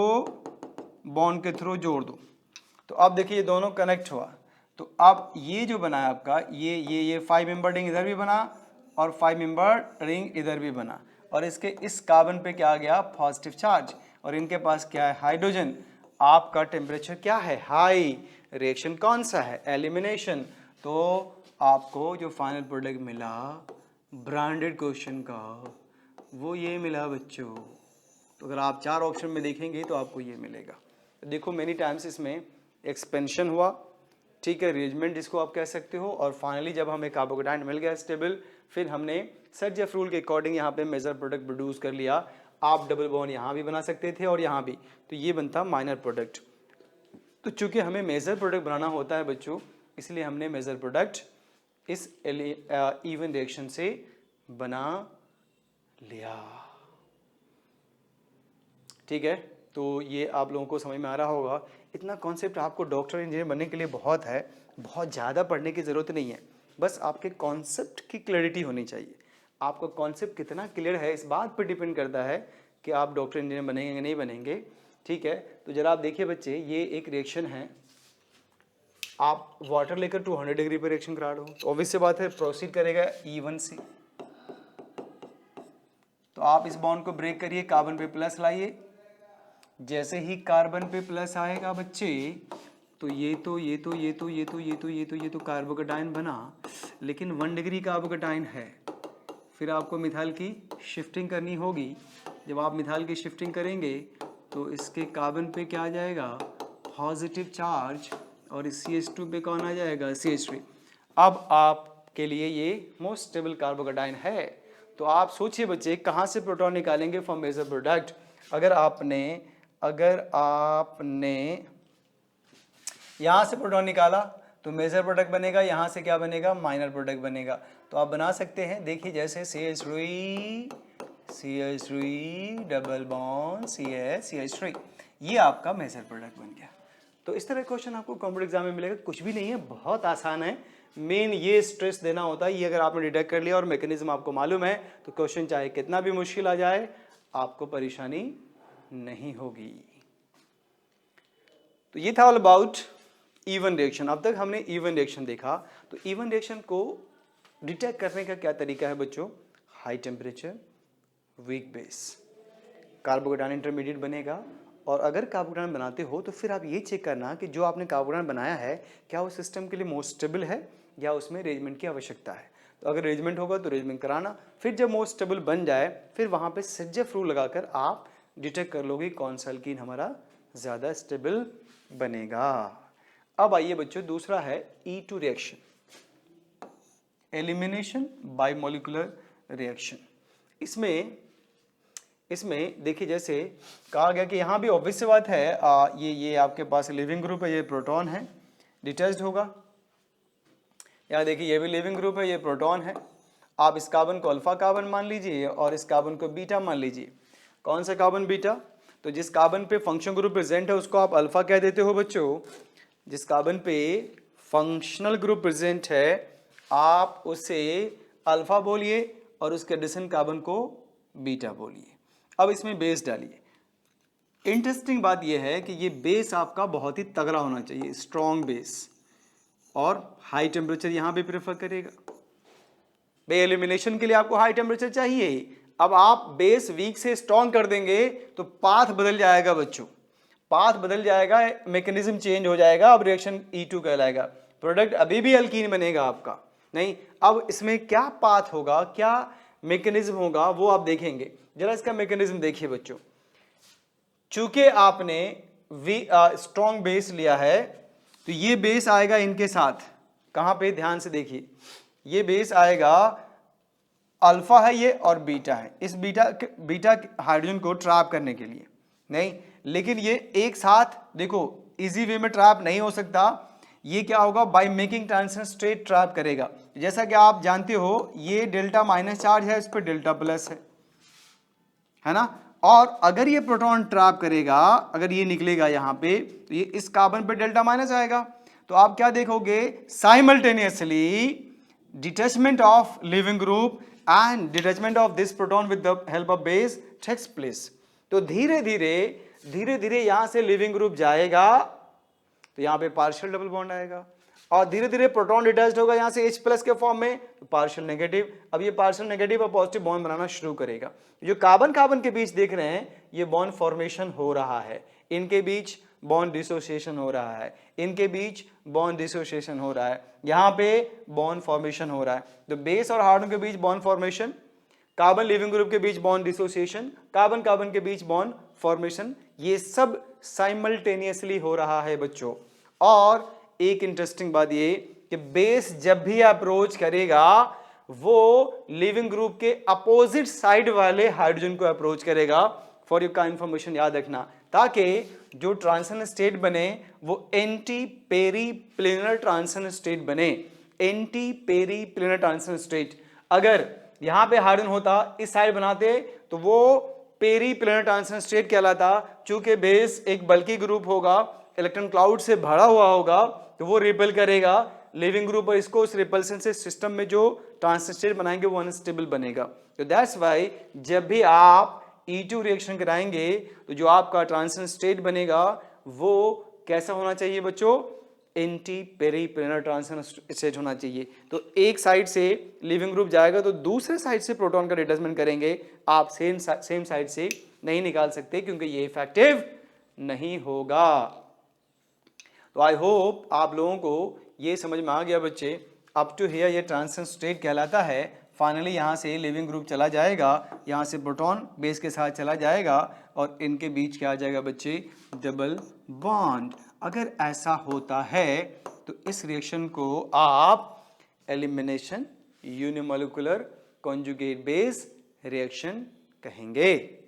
बॉन्ड के थ्रू जोड़ दो, तो अब देखिए ये दोनों कनेक्ट हुआ। तो अब ये जो बना है आपका, ये 5 मेंबर रिंग इधर भी बना और 5 मेंबर रिंग इधर भी बना, और इसके इस कार्बन पे क्या आ गया, पॉजिटिव चार्ज, और इनके पास क्या है, हाइड्रोजन। आपका टेम्परेचर क्या है, हाई। रिएक्शन कौन सा है, एलिमिनेशन। तो आपको जो फाइनल प्रोडक्ट मिला ब्रांडेड क्वेश्चन का, वो ये मिला बच्चों। तो अगर आप 4 ऑप्शन में देखेंगे तो आपको ये मिलेगा। देखो मेनी टाइम्स इसमें एक्सपेंशन हुआ, ठीक है, रीअरेंजमेंट जिसको आप कह सकते हो। और फाइनली जब हमें कार्बोकेटाइन मिल गया स्टेबल, फिर हमने सर्जेफ रूल के अकॉर्डिंग यहाँ पे मेजर प्रोडक्ट प्रोड्यूस कर लिया। आप डबल बॉन्ड यहाँ भी बना सकते थे और यहाँ भी, तो ये बनता माइनर प्रोडक्ट। तो चूंकि हमें मेजर प्रोडक्ट बनाना होता है बच्चों, इसलिए हमने मेजर प्रोडक्ट इस इवन रिएक्शन से बना लिया। ठीक है, तो ये आप लोगों को समझ में आ रहा होगा। इतना कॉन्सेप्ट आपको डॉक्टर इंजीनियर बनने के लिए बहुत है, बहुत ज़्यादा पढ़ने की ज़रूरत नहीं है, बस आपके कॉन्सेप्ट की क्लैरिटी होनी चाहिए। आपका कॉन्सेप्ट कितना क्लियर है इस बात पर डिपेंड करता है कि आप डॉक्टर इंजीनियर बनेंगे या नहीं बनेंगे। ठीक है, तो जरा आप देखिए बच्चे, ये एक रिएक्शन है, आप वाटर लेकर 200 डिग्री पर रिएक्शन करा रहे हो, तो ऑब्वियस सी बात है प्रोसीड करेगा E1 से। तो आप इस बॉन्ड को ब्रेक करिए, कार्बन पे प्लस लाइए। जैसे ही कार्बन पे प्लस आएगा बच्चे, तो ये तो कार्बोकेटाइन बना, लेकिन 1 डिग्री कार्बोकेटाइन है। फिर आपको मिथाइल की शिफ्टिंग करनी होगी। जब आप मिथाइल की शिफ्टिंग करेंगे तो इसके कार्बन पे क्या आ जाएगा, पॉजिटिव चार्ज, और इस CH2 पे कौन आ जाएगा, CH3। अब आपके लिए ये मोस्ट स्टेबल कार्बोकेटाइन है। तो आप सोचिए बच्चे, कहाँ से प्रोटॉन निकालेंगे फ्रॉम मेजर प्रोडक्ट। अगर आपने यहाँ से प्रोटॉन निकाला तो मेजर प्रोडक्ट बनेगा, यहाँ से क्या बनेगा, माइनर प्रोडक्ट बनेगा। तो आप बना सकते हैं, देखिए जैसे CH3 डबल बॉन्ड CH3, ये आपका मेजर प्रोडक्ट बन गया। तो इस तरह क्वेश्चन आपको कॉम्पिटिटिव एग्जाम में मिलेगा। कुछ भी नहीं है, बहुत आसान है। मेन ये स्ट्रेस देना होता है, ये अगर आपने डिटेक्ट कर लिया और मैकेनिज्म आपको मालूम है, तो क्वेश्चन चाहे कितना भी मुश्किल आ जाए, आपको परेशानी नहीं होगी। तो ये था ऑल अबाउट इवन रिएक्शन। अब तक हमने इवन रिएक्शन देखा। तो इवन रिएक्शन को डिटेक्ट करने का क्या तरीका है बच्चों, high temperature, weak base, carbocation intermediate बनेगा। और अगर कार्बोकेटाइन बनाते हो तो फिर आप ये चेक करना कि जो आपने कार्बोकेटाइन बनाया है क्या वो सिस्टम के लिए मोस्ट स्टेबल है या उसमें रेजमेंट की आवश्यकता है। तो अगर रेजमेंट होगा तो रेजमेंट कराना। फिर जब मोस्ट स्टेबल बन जाए, फिर वहाँ पे सर्जेफ रूल लगाकर आप डिटेक्ट कर लोगे कौन सा अल्कीन हमारा ज़्यादा स्टेबल बनेगा। अब आइए बच्चों, दूसरा है E2 reaction, elimination by molecular reaction. इसमें देखिए जैसे कहा गया कि यहाँ भी ऑब्वियस बात है, ये आपके पास लिविंग ग्रुप है, ये प्रोटॉन है, डिटैच्ड होगा। यहाँ देखिए ये भी लिविंग ग्रुप है, ये प्रोटॉन है। आप इस कार्बन को अल्फा कार्बन मान लीजिए और इस कार्बन को बीटा मान लीजिए। कौन सा कार्बन बीटा, तो जिस कार्बन पे फंक्शनल ग्रुप प्रेजेंट है उसको आप अल्फा कह देते हो बच्चों। जिस कार्बन पे फंक्शनल ग्रुप प्रेजेंट है आप उसे अल्फा बोलिए और उसके एडिशन कार्बन को बीटा बोलिए। अब इसमें बेस डालिए। इंटरेस्टिंग बात यह है कि ये बेस आपका बहुत ही तगड़ा होना चाहिए, स्ट्रॉन्ग बेस, और हाई टेम्परेचर यहाँ पे प्रेफर करेगा। भाई एलिमिनेशन के लिए आपको हाई टेम्परेचर चाहिए। अब आप बेस वीक से स्ट्रॉन्ग कर देंगे तो पाथ बदल जाएगा बच्चों, पाथ बदल जाएगा, मैकेनिज्म चेंज हो जाएगा। अब रिएक्शन E2 कहलाएगा। प्रोडक्ट अभी भी अल्कीन बनेगा आपका नहीं। अब इसमें क्या पाथ होगा, क्या मैकेनिज्म होगा, वो आप देखेंगे। जरा इसका मैकेनिज्म देखिए बच्चों। चूंकि आपने स्ट्रॉन्ग बेस लिया है तो ये बेस आएगा इनके साथ, कहां पे, ध्यान से देखिए, ये बेस आएगा, अल्फा है ये और बीटा है। इस बीटा हाइड्रोजन को ट्रैप करने के लिए नहीं, लेकिन ये एक साथ देखो इजी वे में ट्रैप नहीं हो सकता। ये क्या होगा, by making transition state trap करेगा। जैसा कि आप जानते हो ये डेल्टा माइनस चार्ज है, इस पर डेल्टा प्लस है ना। और अगर ये प्रोटॉन ट्रैप करेगा, अगर ये निकलेगा यहाँ पे, तो ये इस कार्बन पे डेल्टा माइनस आएगा। तो आप क्या देखोगे, simultaneously detachment of leaving group and detachment of this proton with the help of base takes place. तो धीरे धीरे यहां से लिविंग ग्रुप जाएगा तो यहाँ पे पार्शियल डबल बॉन्ड आएगा, और धीरे धीरे प्रोटॉन डिटैच्ड होगा यहाँ से H प्लस के फॉर्म में, तो पार्शियल नेगेटिव। अब ये पार्शियल नेगेटिव और पॉजिटिव बॉन्ड बनाना शुरू करेगा। जो कार्बन कार्बन के बीच देख रहे हैं, ये बॉन्ड फॉर्मेशन हो रहा है, इनके बीच बॉन्ड डिसोसिएशन हो रहा है, इनके बीच बॉन्ड डिसोसिएशन हो रहा है, यहाँ पे बॉन्ड फॉर्मेशन हो रहा है। तो बेस और हाइड्रोजन के बीच bond formation, carbon leaving group के बीच बॉन्ड डिसोसिएशन, कार्बन कार्बन के बीच बॉन्ड फॉर्मेशन, ये सब साइमल्टेनियसली हो रहा है बच्चों। और एक इंटरेस्टिंग बात ये कि बेस जब भी अप्रोच करेगा वो लिविंग ग्रुप के अपोजिट साइड वाले हाइड्रोजन को अप्रोच करेगा। फॉर यू का इंफॉर्मेशन याद रखना, ताकि जो ट्रांजिशन स्टेट बने वो anti periplanar transition state बने। Anti periplanar transition state, अगर यहां पे हाइड्रोजन होता इस साइड बनाते तो वो पेरी प्लेनर ट्रांजिशन स्टेट कहलाता। चूंकि बेस एक बल्की ग्रुप होगा, इलेक्ट्रॉन क्लाउड से भरा हुआ होगा, तो वो रिपेल करेगा लिविंग ग्रुप और इसको उस रिपल्सन से सिस्टम में जो ट्रांजिशन स्टेट बनाएंगे वो अनस्टेबल बनेगा। तो दैट्स वाई जब भी आप E2 रिएक्शन कराएंगे तो जो आपका ट्रांजिशन स्टेट बनेगा वो कैसा होना चाहिए बच्चों? Anti periplanar transition state होना चाहिए। तो एक साइड से लिविंग ग्रुप जाएगा तो दूसरे साइड से प्रोटॉन का डिटैचमेंट करेंगे, आप सेम साइड से नहीं निकाल सकते क्योंकि ये इफेक्टिव नहीं होगा। तो आई होप आप लोगों को ये समझ में आ गया बच्चे। अप टू हियर ये ट्रांजिशन स्टेट कहलाता है। फाइनली यहाँ से लिविंग ग्रुप चला जाएगा, यहाँ से प्रोटॉन बेस के साथ चला जाएगा और इनके बीच क्या आ जाएगा बच्चे? Double bond. अगर ऐसा होता है तो इस रिएक्शन को आप elimination unimolecular conjugate base reaction कहेंगे।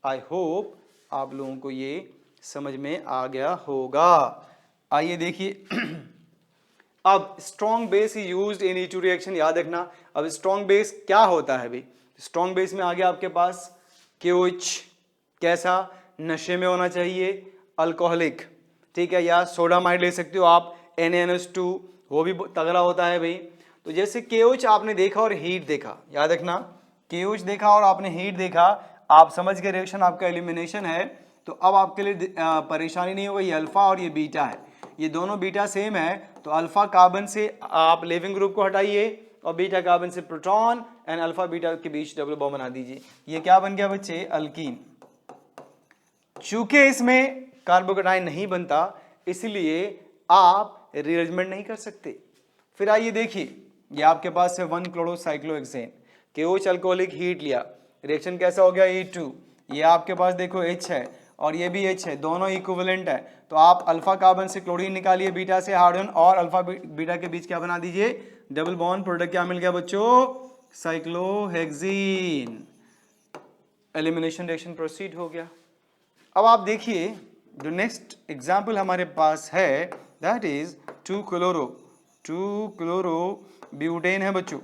आई होप आप लोगों को ये समझ में आ गया होगा। आइए देखिए अब strong base is used in E2 reaction, याद रखना। अब स्ट्रॉन्ग बेस क्या होता है भाई? स्ट्रॉन्ग बेस में आ गया आपके पास KOH, कैसा? नशे में होना चाहिए, अल्कोहलिक, ठीक है, या सोडामाइड ले सकते हो आप, NaNH2, वो भी तगड़ा होता है भाई। तो जैसे KOH आपने देखा और हीट देखा, याद रखना, KOH देखा और आपने हीट देखा, आप समझ गए रिएक्शन आपका एलिमिनेशन है। तो अब आपके लिए परेशानी नहीं होगी, ये अल्फा और ये बीटा है, ये दोनों बीटा सेम है। तो अल्फा कार्बन से आप लिविंग ग्रुप को हटाइए और बीटा कार्बन से प्रोटॉन एंड अल्फा बीटा के बीच डबल बॉन्ड बना दीजिए। ये क्या बन गया बच्चे? अल्कीन। चूंकि इसमें कार्बोकेटाइन नहीं बनता इसलिए आप रीअरेंजमेंट नहीं कर सकते। फिर आइए देखिए, ये आपके पास है 1 क्लोरोसाइक्लोहेक्सेन, KOH अल्कोहलिक, हीट लिया, रिएक्शन कैसा हो गया? E2। ये आपके पास देखो H है और ये भी H है, दोनों इक्विवेलेंट है। तो आप अल्फा कार्बन से क्लोरीन निकालिए, बीटा से हाइड्रोजन, और अल्फा बीटा के बीच क्या बना दीजिए? Double bond. प्रोडक्ट क्या मिल गया बच्चों? साइक्लोहेक्सीन। एलिमिनेशन रिएक्शन प्रोसीड हो गया। अब आप देखिए जो नेक्स्ट एग्जाम्पल हमारे पास है दैट इज 2 क्लोरो ब्यूटेन है बच्चों।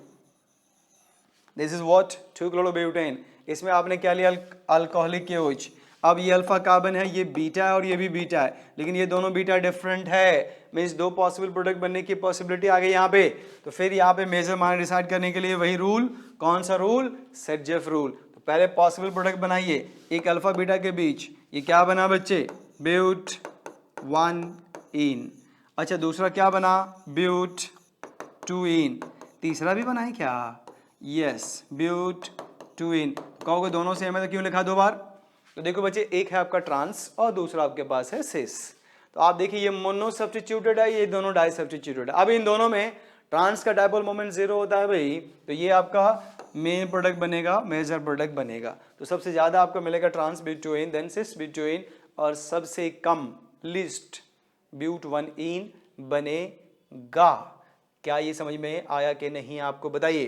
This is what? 2 chloro butane. इसमें आपने क्या लिया? Alcoholic KOH। अब ये अल्फा कार्बन है, ये बीटा है और ये भी बीटा है, लेकिन ये दोनों बीटा डिफरेंट है, मीन्स दो पॉसिबल प्रोडक्ट बनने की पॉसिबिलिटी आ गई यहाँ पे। तो फिर यहाँ पे मेजर माइनर डिसाइड करने के लिए वही रूल, कौन सा रूल? Set-Jeff rule. तो पहले पॉसिबल प्रोडक्ट बनाइए, एक अल्फा बीटा के बीच, ये क्या बना बच्चे? ब्यूट 1-इन। अच्छा, दूसरा क्या बना? ब्यूट 2-इन। तीसरा भी बना है क्या? यस, ब्यूट 2-इन। कहोगे दोनों सेम है तो क्यों लिखा दो बार? तो देखो बच्चे, एक है आपका ट्रांस और दूसरा आपके पास है सिस। तो आप देखिए ये मोनो सब्स्टिट्यूटेड है, ये दोनों डाई सब्स्टिट्यूटेड है। अब इन दोनों में ट्रांस का डायपोल मोमेंट 0 होता है भाई, तो ये आपका मेन प्रोडक्ट बनेगा, मेजर प्रोडक्ट बनेगा। तो सबसे ज्यादा आपको मिलेगा ट्रांस बिट्वीन, देन सिस बिट्वीन, और सबसे कम लिस्ट ब्यूट 1-इन बनेगा। क्या ये समझ में आया कि नहीं आपको बताइए?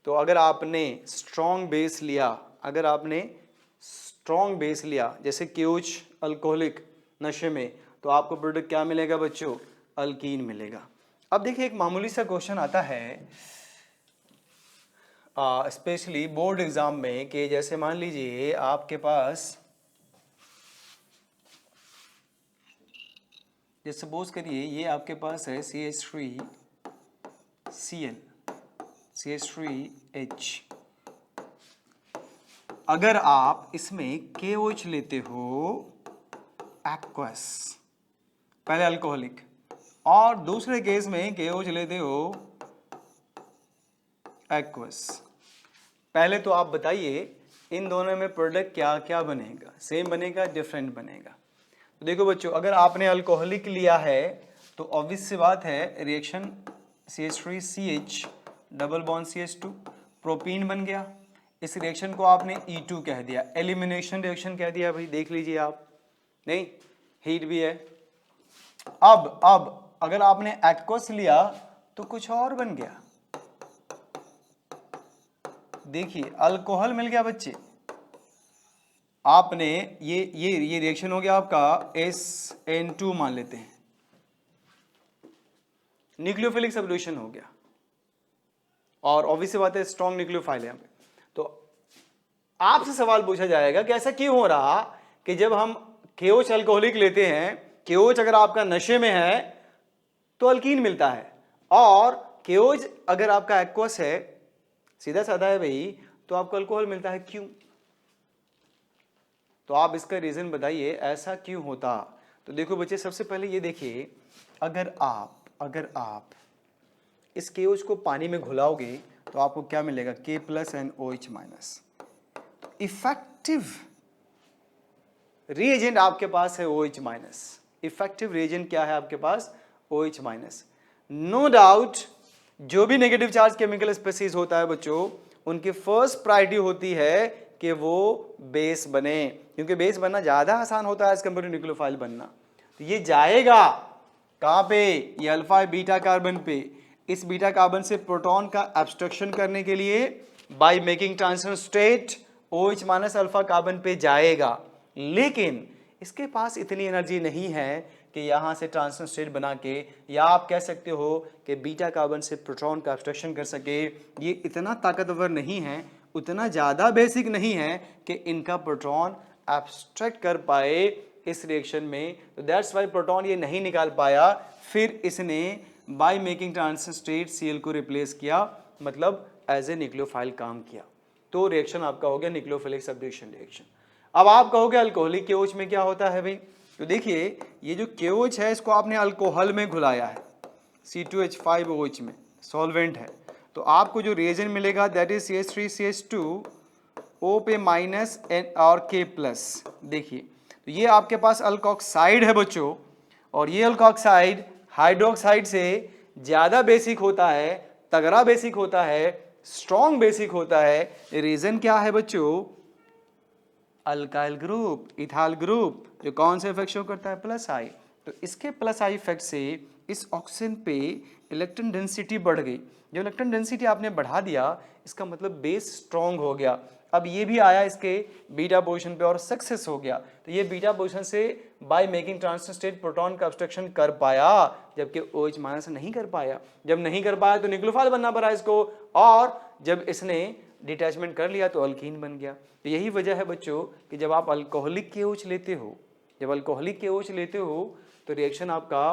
तो अगर आपने स्ट्रॉन्ग बेस लिया, अगर आपने स्ट्रॉन्ग बेस लिया जैसे KOH अल्कोहलिक नशे में, तो आपको प्रोडक्ट क्या मिलेगा बच्चों? अल्कीन मिलेगा। अब देखिए एक मामूली सा क्वेश्चन आता है स्पेशली बोर्ड एग्जाम में, कि जैसे मान लीजिए आपके पास, जैसे सपोज करिए ये आपके पास है CH3Cl CH3H। अगर आप इसमें KOH लेते हो एक्वस, पहले अल्कोहलिक, और दूसरे केस में KOH लेते हो एक्वस, पहले तो आप बताइए इन दोनों में प्रोडक्ट क्या क्या बनेगा? सेम बनेगा, डिफरेंट बनेगा? तो देखो बच्चों, अगर आपने अल्कोहलिक लिया है तो ऑब्वियस सी बात है reaction CH3CH double bond CH2 propene बन गया। इस रिएक्शन को आपने E2 कह दिया, एलिमिनेशन रिएक्शन कह दिया भाई, देख लीजिए आप, नहीं हीट भी है। अब अगर आपने एक्वस लिया तो कुछ और बन गया। देखिए अल्कोहल मिल गया बच्चे, आपने ये रिएक्शन हो गया आपका SN2 मान लेते हैं, न्यूक्लियोफिलिक सब्स्टिट्यूशन हो गया, और ऑब्वियस बात है स्ट्रॉन्ग न्यूक्लियोफाइल है यहाँ पे। तो आपसे सवाल पूछा जाएगा कि ऐसा क्यों हो रहा कि जब हम KOH अल्कोहलिक लेते हैं, KOH अगर आपका नशे में है तो अल्कीन मिलता है, और KOH अगर आपका एक्वस है, सीधा साधा है भाई, तो आपको अल्कोहल मिलता है, क्यों? तो आप इसका रीजन बताइए ऐसा क्यों होता। तो देखो बच्चे, सबसे पहले ये देखिए, अगर आप इस KOH को पानी में घुलाओगे तो आपको क्या मिलेगा, K+NOH-। इफेक्टिव रिएजेंट आपके पास है OH-। इफेक्टिव रिएजेंट क्या है आपके पास, OH-। नो डाउट जो भी नेगेटिव चार्ज केमिकल स्पीशीज होता है बच्चों, उनकी फर्स्ट प्रायोरिटी होती है कि वो बेस बने, क्योंकि बेस बनना ज्यादा आसान होता है एज कंपेयर टू न्यूक्लियोफाइल बनना। तो ये जाएगा कहां पे, ये अल्फा बीटा कार्बन पे। इस बीटा कार्बन से प्रोटॉन का एब्स्ट्रक्शन करने के लिए by making transition state OH- alpha carbon पे जाएगा, लेकिन इसके पास इतनी एनर्जी नहीं है कि यहां से ट्रांजिशन स्टेट बना के, या आप कह सकते हो कि बीटा कार्बन से प्रोटॉन का एब्स्ट्रक्शन कर सके। ये इतना ताकतवर नहीं है, उतना ज़्यादा बेसिक नहीं है कि इनका प्रोटॉन एब्स्ट्रैक्ट कर पाए इस रिएक्शन में। तो दैट्स वाई प्रोटॉन ये नहीं निकाल पाया। फिर इसने by making transition state Cl को रिप्लेस किया, मतलब एज ए न्यूक्लियोफाइल काम किया। तो रिएक्शन आपका हो गया न्यूक्लियोफिलिक सब्स्टिट्यूशन रिएक्शन। अब आप कहोगे अल्कोहलिक KOH में क्या होता है भाई, तो देखिए ये जो KOH है इसको आपने अल्कोहल में घुलाया है, C2H5OH में सॉल्वेंट है, तो आपको जो रिएजेंट मिलेगा दैट इज CH3CH2 O पे माइनस N और K+। देखिए तो ये आपके पास अल्कोक्साइड है बच्चों, और ये अल्कोक्साइड हाइड्रोक्साइड से ज्यादा बेसिक होता है, तगड़ा बेसिक होता है, स्ट्रॉन्ग बेसिक होता है। रीजन क्या है बच्चों, अल्काइल ग्रुप, इथाइल ग्रुप, जो कौन से इफेक्ट शो करता है, प्लस आई। तो इसके प्लस आई इफेक्ट से इस ऑक्सीजन पे इलेक्ट्रॉन डेंसिटी बढ़ गई। जब इलेक्ट्रॉन डेंसिटी आपने बढ़ा दिया, इसका मतलब बेस स्ट्रॉन्ग हो गया। अब ये भी आया इसके बीटा पोजीशन पे और सक्सेस हो गया। तो ये बीटा पोजीशन से by making transition state proton का ऑब्स्ट्रक्शन कर पाया, जबकि OH- नहीं कर पाया। जब नहीं कर पाया तो न्यूक्लियोफाइल बनना पड़ा इसको, और जब इसने डिटैचमेंट कर लिया तो अल्कीन बन गया। तो यही वजह है बच्चों कि जब आप अल्कोहलिक KOH लेते हो, तो रिएक्शन आपका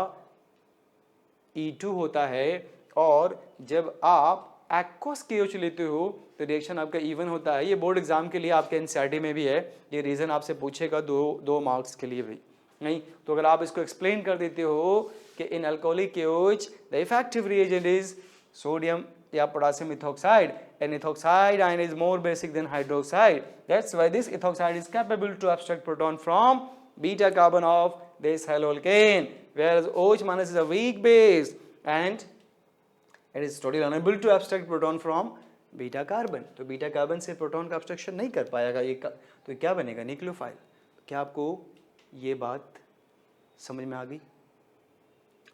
E2 होता है, और जब आप एक्वस KOH लेते हो तो रिएक्शन आपका E1 होता है। ये बोर्ड एग्जाम के लिए आपके NCERT में भी है, ये रीजन आपसे पूछेगा दो मार्क्स के लिए भी। नहीं तो अगर आप इसको एक्सप्लेन कर देते हो कि in alcoholic KOH the effective reagent is sodium या potassium ethoxide, and ethoxide ion is more basic than hydroxide. That's why this ethoxide is capable to abstract proton from beta carbon of this haloalkane, whereas OH- is a weak base and it is totally unable to abstract proton from beta carbon. तो beta carbon से proton का abstraction नहीं कर पाएगा ये तो क्या बनेगा, न्यूक्लियोफाइल। क्या आपको ये बात समझ में आ गई?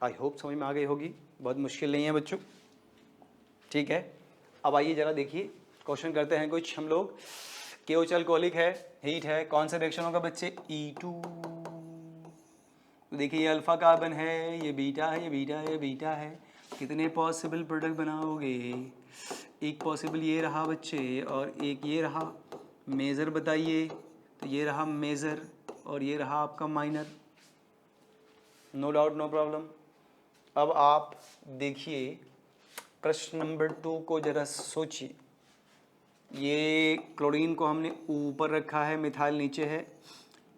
आई होप समझ में आ गई होगी, बहुत मुश्किल नहीं है बच्चों, ठीक है। अब आइए जरा देखिए, क्वेश्चन करते हैं कुछ हम लोग। KOH अल्कोहलिक है, हीट है, कौन सा रिएक्शन होगा बच्चे, E2। तो देखिए ये अल्फा कार्बन है, ये बीटा है, ये बीटा है, ये बीटा है। कितने पॉसिबल प्रोडक्ट बनाओगे, एक पॉसिबल ये रहा बच्चे, और एक ये रहा। मेजर बताइए, तो ये रहा मेजर और ये रहा आपका minor. No doubt, no problem. अब आप देखिए प्रश्न नंबर 2 को जरा सोचिए। ये क्लोरीन को हमने ऊपर रखा है, मिथाइल नीचे है।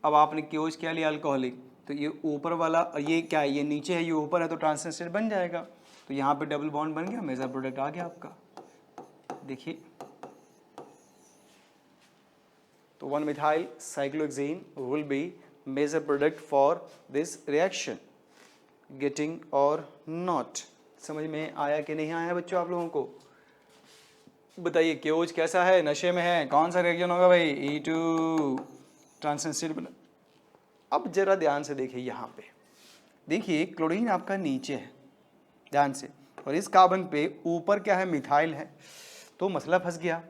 अब आपने KOH क्या लिया, अल्कोहलिक, तो ये ऊपर वाला, ये क्या है, ये नीचे है, ये ऊपर है, तो ट्रांजिशन स्टेट बन जाएगा। तो यहाँ पे डबल बॉन्ड बन गया, मेजर प्रोडक्ट आ गया आपका। देखिए तो 1 methyl cyclohexane will be major product for this reaction. Getting और नॉट, समझ में आया कि नहीं आया बच्चों आप लोगों को? बताइए KOH कैसा है, नशे में है, कौन सा रिएक्शन होगा भाई, E2 ट्रांजिशन स्टेट बना। अब जरा ध्यान से देखिए यहाँ पे, देखिए क्लोरीन आपका नीचे है ध्यान से, और इस कार्बन पे ऊपर क्या है, मिथाइल है, तो मसला फंस गया।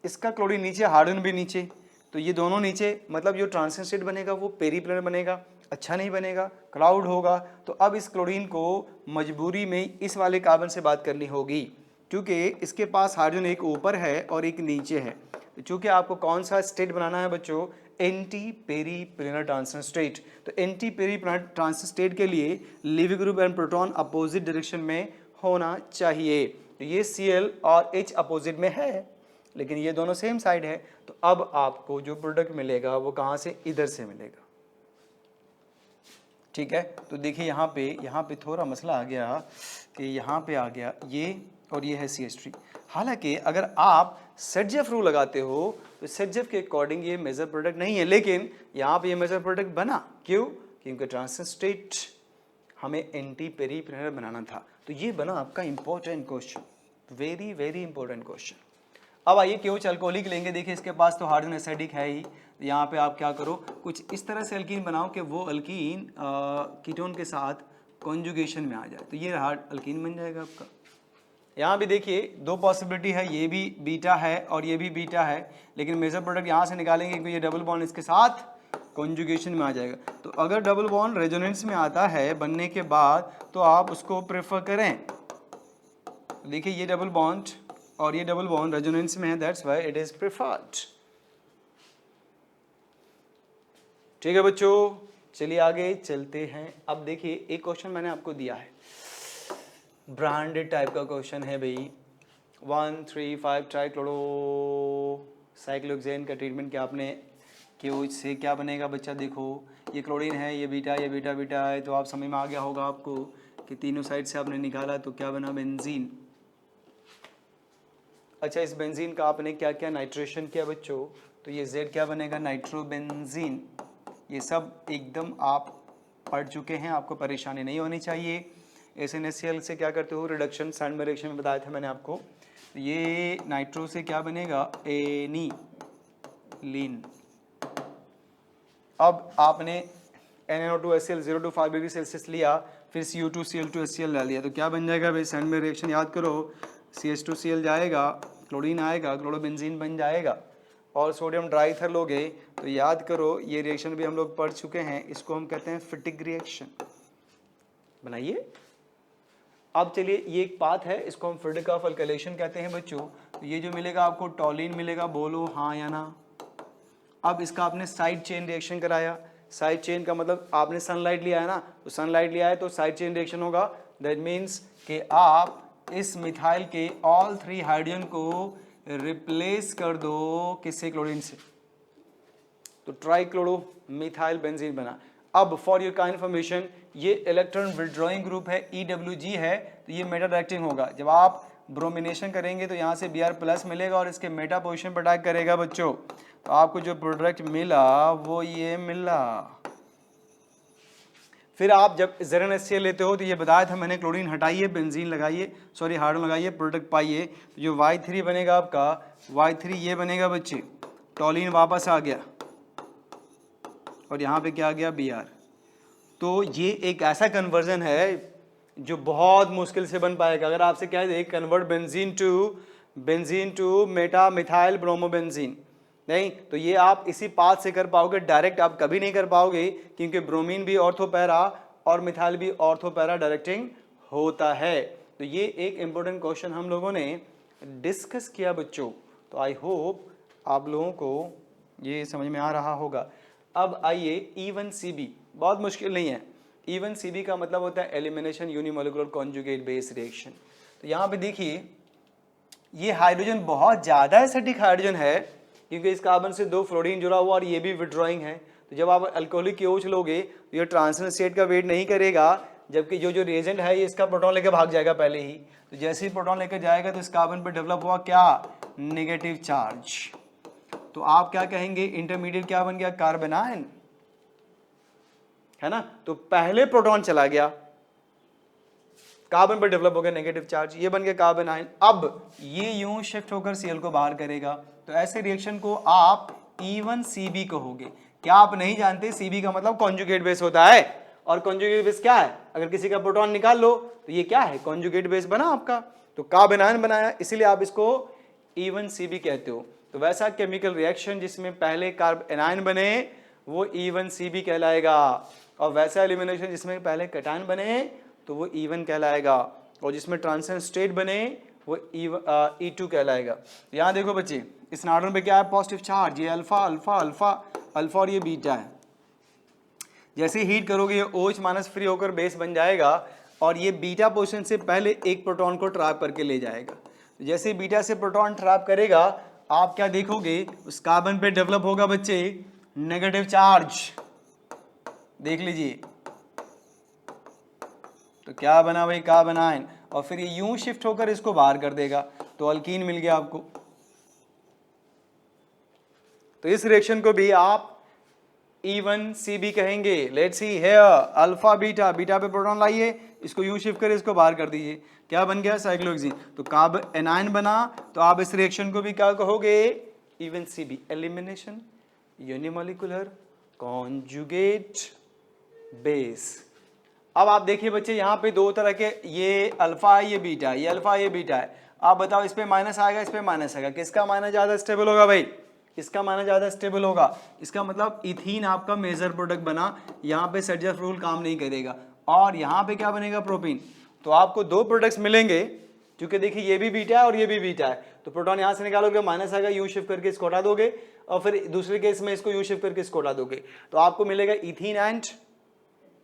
इसका क्लोरीन नीचे, हाइड्रोजन भी नीचे, तो ये दोनों नीचे, मतलब जो ट्रांजिशन स्टेट बनेगा वो पेरीप्लेनर बनेगा, अच्छा नहीं बनेगा, क्लाउड होगा। तो अब इस क्लोरीन को मजबूरी में इस वाले कार्बन से बात करनी होगी, क्योंकि इसके पास हाइड्रोजन एक ऊपर है और एक नीचे है। तो चूंकि आपको कौन सा स्टेट बनाना है बच्चों, एंटी पेरीप्लेनर ट्रांजिशन स्टेट। तो एंटी पेरीप्लेनर ट्रांजिशन स्टेट के लिए living group and proton opposite direction में होना चाहिए। तो ये Cl और H अपोजिट में है, लेकिन ये दोनों सेम साइड है। तो अब आपको जो प्रोडक्ट मिलेगा वो कहाँ से, इधर से मिलेगा। ठीक है, तो देखिए यहाँ पे थोड़ा मसला आ गया कि यहाँ पे आ गया ये, और ये है CH3। हालांकि अगर आप सेटजेफ रूल लगाते हो तो सेटजेफ के अकॉर्डिंग ये मेजर प्रोडक्ट नहीं है, लेकिन यहाँ पे ये मेजर प्रोडक्ट बना। क्यों? क्योंकि ट्रांजिशन स्टेट हमें एंटी पेरीप्लेनर बनाना था। तो ये बना आपका important question, very very important question. अब आइए क्यों अल्कोहलिक लेंगे। देखिए इसके पास तो हाइड्रोजन एसिडिक है ही, यहाँ पे आप क्या करो, कुछ इस तरह से अल्कीन बनाओ कि वो अल्कीन कीटोन के साथ कॉन्जुगेशन में आ जाए, तो ये हार्ड अल्कीन बन जाएगा आपका। यहाँ भी देखिए दो पॉसिबिलिटी है, ये भी बीटा है और ये भी बीटा है, लेकिन मेजर प्रोडक्ट यहाँ से निकालेंगे क्योंकि ये डबल बॉन्ड इसके साथ कॉन्जुगेशन में आ जाएगा। तो अगर डबल बॉन्ड रेजोनेंस में आता है बनने के बाद तो आप उसको प्रेफर करें। देखिए ये डबल बॉन्ड और ये डबल बॉन्ड रेजोनेंस में है, that's why it is preferred. ठीक है बच्चों, चलिए आगे चलते हैं। अब देखिए एक क्वेश्चन मैंने आपको दिया है, ब्रांडेड टाइप का क्वेश्चन है भाई। 1,3,5 ट्राइक्लोरो साइक्लोहेक्सेन का ट्रीटमेंट क्या आपने क्यों से क्या बनेगा बच्चा। देखो ये क्लोरीन है, ये बीटा बीटा है, तो आप समझ में आ गया होगा आपको कि तीनों साइड से आपने निकाला तो क्या बना, बेंजीन। अच्छा इस बेंजीन का आपने क्या क्या नाइट्रेशन किया बच्चों, तो ये Z क्या बनेगा, नाइट्रोबेंजीन। ये सब एकदम आप पढ़ चुके हैं, आपको परेशानी नहीं होनी चाहिए। SnHCl से क्या करते हो, रिडक्शन, सैंड में रिएक्शन में बताया था मैंने आपको। ये नाइट्रो से क्या बनेगा, एनीलीन। अब आपने NaNO2HCl 0 to 5 डिग्री सेल्सियस लिया, फिर Cu2Cl2HCl डाल दिया, तो क्या बन जाएगा भाई, सैंड में रिएक्शन याद करो, CH2Cl जाएगा, क्लोरीन आएगा, क्लोरोबेंजीन बन जाएगा, और सोडियम ट्राइथर लोगे तो याद करो ये रिएक्शन भी हम लोग पढ़ चुके हैं, इसको हम कहते हैं फिटिक रिएक्शन। बनाइए। अब चलिए ये एक पाथ है, इसको हम फिटिक ऑफ अल्काइलेशन कहते हैं बच्चों। तो ये जो मिलेगा आपको टॉलिन मिलेगा, बोलो हाँ या ना। अब इसका आपने साइड चेन रिएक्शन कराया, साइड चेन का मतलब आपने सनलाइट लिया है ना, तो सनलाइट लिया है तो साइड चेन रिएक्शन होगा। दैट मीन्स कि आप इस मिथाइल के ऑल 3 हाइड्रोजन को रिप्लेस कर दो किससे, क्लोरीन से, तो ट्राइक्लोरो मिथाइल बेंजीन बना। अब फॉर योर का इन्फॉर्मेशन ये इलेक्ट्रॉन विड्रॉइंग ग्रुप है, EWG है, तो ये मेटा डायरेक्टिंग होगा। जब आप ब्रोमिनेशन करेंगे तो यहाँ से Br+ मिलेगा और इसके मेटा पोजीशन पर अटैक करेगा बच्चों, तो आपको जो प्रोडक्ट मिला वो ये मिला। फिर आप जब ZnHCl लेते हो तो ये बताया था मैंने, क्लोरीन हटाइए, बेंजीन लगाइए, सॉरी हाइड्रोजन लगाइए, प्रोडक्ट पाइए, तो जो Y3 बनेगा आपका, Y3 ये बनेगा बच्चे, टॉलिन वापस आ गया और यहाँ पे क्या आ गया, Br। तो ये एक ऐसा कन्वर्जन है जो बहुत मुश्किल से बन पाएगा। अगर आपसे क्या है, convert benzene to meta methyl bromobenzene, नहीं तो ये आप इसी पाथ से कर पाओगे, डायरेक्ट आप कभी नहीं कर पाओगे, क्योंकि ब्रोमीन भी ऑर्थोपैरा और मिथाइल भी ऑर्थोपैरा डायरेक्टिंग होता है। तो ये एक इंपॉर्टेंट क्वेश्चन हम लोगों ने डिस्कस किया बच्चों, तो आई होप आप लोगों को ये समझ में आ रहा होगा। अब आइए E1CB, बहुत मुश्किल नहीं है। E1CB का मतलब होता है elimination unimolecular conjugate base reaction. तो यहाँ पे देखिए ये हाइड्रोजन बहुत ज़्यादा एसिडिक हाइड्रोजन है, क्योंकि इस कार्बन से 2 फ्लोरीन जुड़ा हुआ और ये भी विड्रॉइंग है। तो जब आप अल्कोहलिक की OH लोगे तो ये ट्रांजिशन स्टेट का वेट नहीं करेगा, जबकि जो रिएजेंट है ये इसका प्रोटॉन लेकर भाग जाएगा पहले ही। तो जैसे ही प्रोटॉन लेकर जाएगा तो इस कार्बन पर डेवलप हुआ क्या, नेगेटिव चार्ज। तो आप क्या कहेंगे, इंटरमीडिएट क्या बन गया, कार्बेनाइन, है ना। तो पहले प्रोटॉन चला गया, कार्बन पर डेवलप हो गया नेगेटिव चार्ज, ये बन गया कार्बेनाइन। अब ये यूं शिफ्ट होकर Cl को बाहर करेगा, तो ऐसे रिएक्शन को आप E1CB कहोगे। क्या आप नहीं जानते, CB का मतलब कॉन्जुगेट बेस होता है, और कॉन्जुगेट बेस क्या है, अगर किसी का प्रोटॉन निकाल लो तो ये क्या है, कॉन्जुगेट बेस बना आपका, तो कार्बन आयन बनाया, इसीलिए आप इसको E1CB कहते हो। तो वैसा केमिकल रिएक्शन जिसमें पहले कार्बन आयन बने वो E1CB कहलाएगा, और वैसा एलिमिनेशन जिसमें पहले कैटायन बने तो वो E1 कहलाएगा, और जिसमें ट्रांजिशन स्टेट बने वो E2 कहलाएगा। यहाँ देखो बच्चे, इस नाइट्रोजन पे क्या है, पॉजिटिव चार्ज, ये अल्फा अल्फा अल्फा अल्फा और ये बीटा है। जैसे हीट करोगे ये OH माइनस फ्री होकर बेस बन जाएगा, और ये बीटा पोजीशन से पहले एक प्रोटॉन को ट्रैप करके ले जाएगा। तो जैसे बीटा से प्रोटॉन ट्रैप करेगा, आप क्या देखोगे, उस कार्बन पे डेवलप होगा बच्चे नेगेटिव चार्ज, देख लीजिए। तो क्या बना भाई, कार्बन आयन, और फिर ये यूं शिफ्ट होकर इसको बाहर कर देगा, तो अल्कीन मिल गया आपको। तो इस रिएक्शन को भी आप E1CB कहेंगे। Let's see here, alpha beta, beta पे प्रोटॉन लाइए, इसको यूं शिफ्ट कर इसको बाहर कर दीजिए, क्या बन गया, साइक्लोहेक्सीन। तो कार्बन एनायन बना, तो आप इस रिएक्शन को भी क्या कहोगे, E1CB, elimination unimolecular conjugate base. अब आप देखिए बच्चे, यहाँ पे दो तरह के, ये अल्फा है ये बीटा है, ये अल्फा ये बीटा है। आप बताओ इस पे माइनस आएगा इस पे माइनस आएगा, किसका माइनस ज्यादा स्टेबल होगा भाई, इसका माइनस ज्यादा स्टेबल होगा। इसका मतलब इथीन आपका मेजर प्रोडक्ट बना, यहाँ पे सर्जफ रूल काम नहीं करेगा, और यहाँ पे क्या बनेगा, प्रोपीन। तो आपको दो प्रोडक्ट्स मिलेंगे, क्योंकि देखिए ये भी बीटा है और ये भी बीटा है, तो प्रोटॉन यहाँ से निकालोगे माइनस आएगा, यू शिफ्ट करके इसको हटा दोगे, और फिर दूसरे केस में इसको यू शिफ्ट करके इसको हटा दोगे, तो आपको मिलेगा इथीन एंड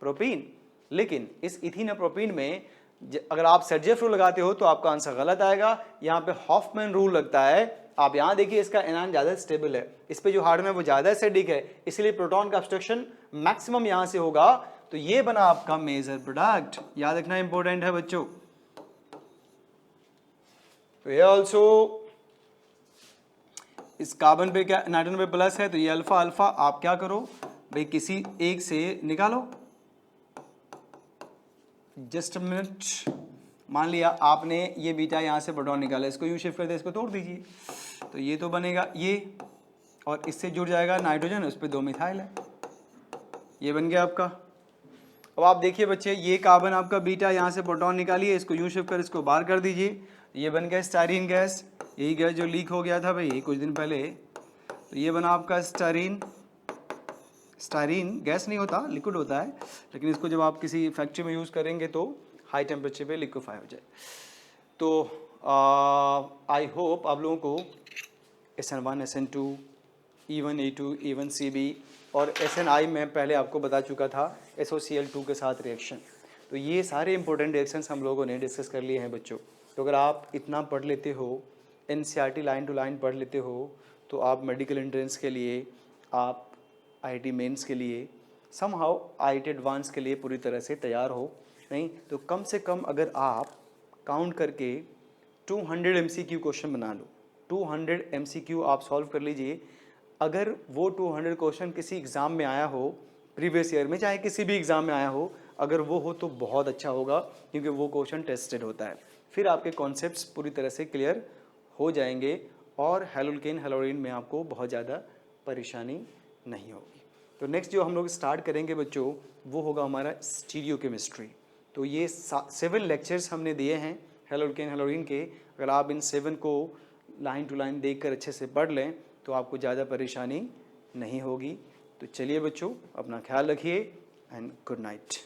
प्रोपीन। लेकिन इस इथीन और प्रोपीन में अगर आप सर्जेफ रूल लगाते हो तो आपका आंसर गलत आएगा, यहाँ पे हॉफमैन रूल लगता है। आप यहाँ देखिए इसका एनायन ज़्यादा स्टेबल है, इस पे जो हार्डन है वो ज़्यादा एसिडिक है, इसलिए प्रोटॉन का ऑब्स्ट्रक्शन मैक्सिमम यहाँ से होगा। तो ये बना आपका मेजर प्रोडक्ट, याद रखना इंपॉर्टेंट है बच्चों। तो ये ऑल्सो इस कार्बन पे क्या, नाइट्रोजन पे प्लस है, तो ये अल्फा अल्फा आप क्या करो भाई, किसी एक से निकालो। जस्ट मिनट, मान लिया आपने ये बीटा यहाँ से प्रोटॉन निकाला, इसको यू शिफ्ट कर दे, इसको तोड़ दीजिए, तो ये तो बनेगा ये, और इससे जुड़ जाएगा नाइट्रोजन, उस पर 2 मिथाइल है, ये बन गया आपका। अब आप देखिए बच्चे, ये कार्बन आपका बीटा, यहाँ से प्रोटॉन निकालिए, इसको यू शिफ्ट कर इसको बाहर कर दीजिए, ये बन गया स्टायरीन गैस, यही गैस जो लीक हो गया था भाई कुछ दिन पहले। तो ये बना आपका स्टायरीन। स्टायरीन गैस नहीं होता, लिक्विड होता है, लेकिन इसको जब आप किसी फैक्ट्री में यूज़ करेंगे तो हाई टेम्परेचर पे लिक्विफाई हो जाए। तो आई होप आप लोगों को SN1 SN2 E1 E2 E1CB और SNI में पहले आपको बता चुका था SOCl2 के साथ रिएक्शन। तो ये सारे इंपॉर्टेंट रिएक्शंस हम लोगों ने डिस्कस कर लिए हैं बच्चों। तो अगर आप इतना पढ़ लेते हो, NCERT लाइन टू लाइन पढ़ लेते हो, तो आप मेडिकल एंट्रेंस के लिए, आप IIT मेंस के लिए, समहाउ IIT एडवांस के लिए पूरी तरह से तैयार हो। नहीं तो कम से कम अगर आप काउंट करके 200 MCQ क्वेश्चन बना लो, 200 MCQ आप सॉल्व कर लीजिए। अगर वो 200 क्वेश्चन किसी एग्ज़ाम में आया हो, प्रीवियस ईयर में, चाहे किसी भी एग्ज़ाम में आया हो, अगर वो हो तो बहुत अच्छा होगा, क्योंकि वो क्वेश्चन टेस्टेड होता है। फिर आपके कॉन्सेप्ट्स पूरी तरह से क्लियर हो जाएंगे, और हैलोल्केन हैलोरीन में आपको बहुत ज़्यादा परेशानी नहीं होगी। तो नेक्स्ट जो हम लोग स्टार्ट करेंगे बच्चों, वो होगा हमारा स्टीरियो केमिस्ट्री। तो ये 7 लेक्चर्स हमने दिए हैं हैलोल्केन हैलोरीन के। अगर आप इन 7 को लाइन टू लाइन देखकर अच्छे से पढ़ लें तो आपको ज़्यादा परेशानी नहीं होगी। तो चलिए बच्चों, अपना ख्याल रखिए एंड गुड नाइट।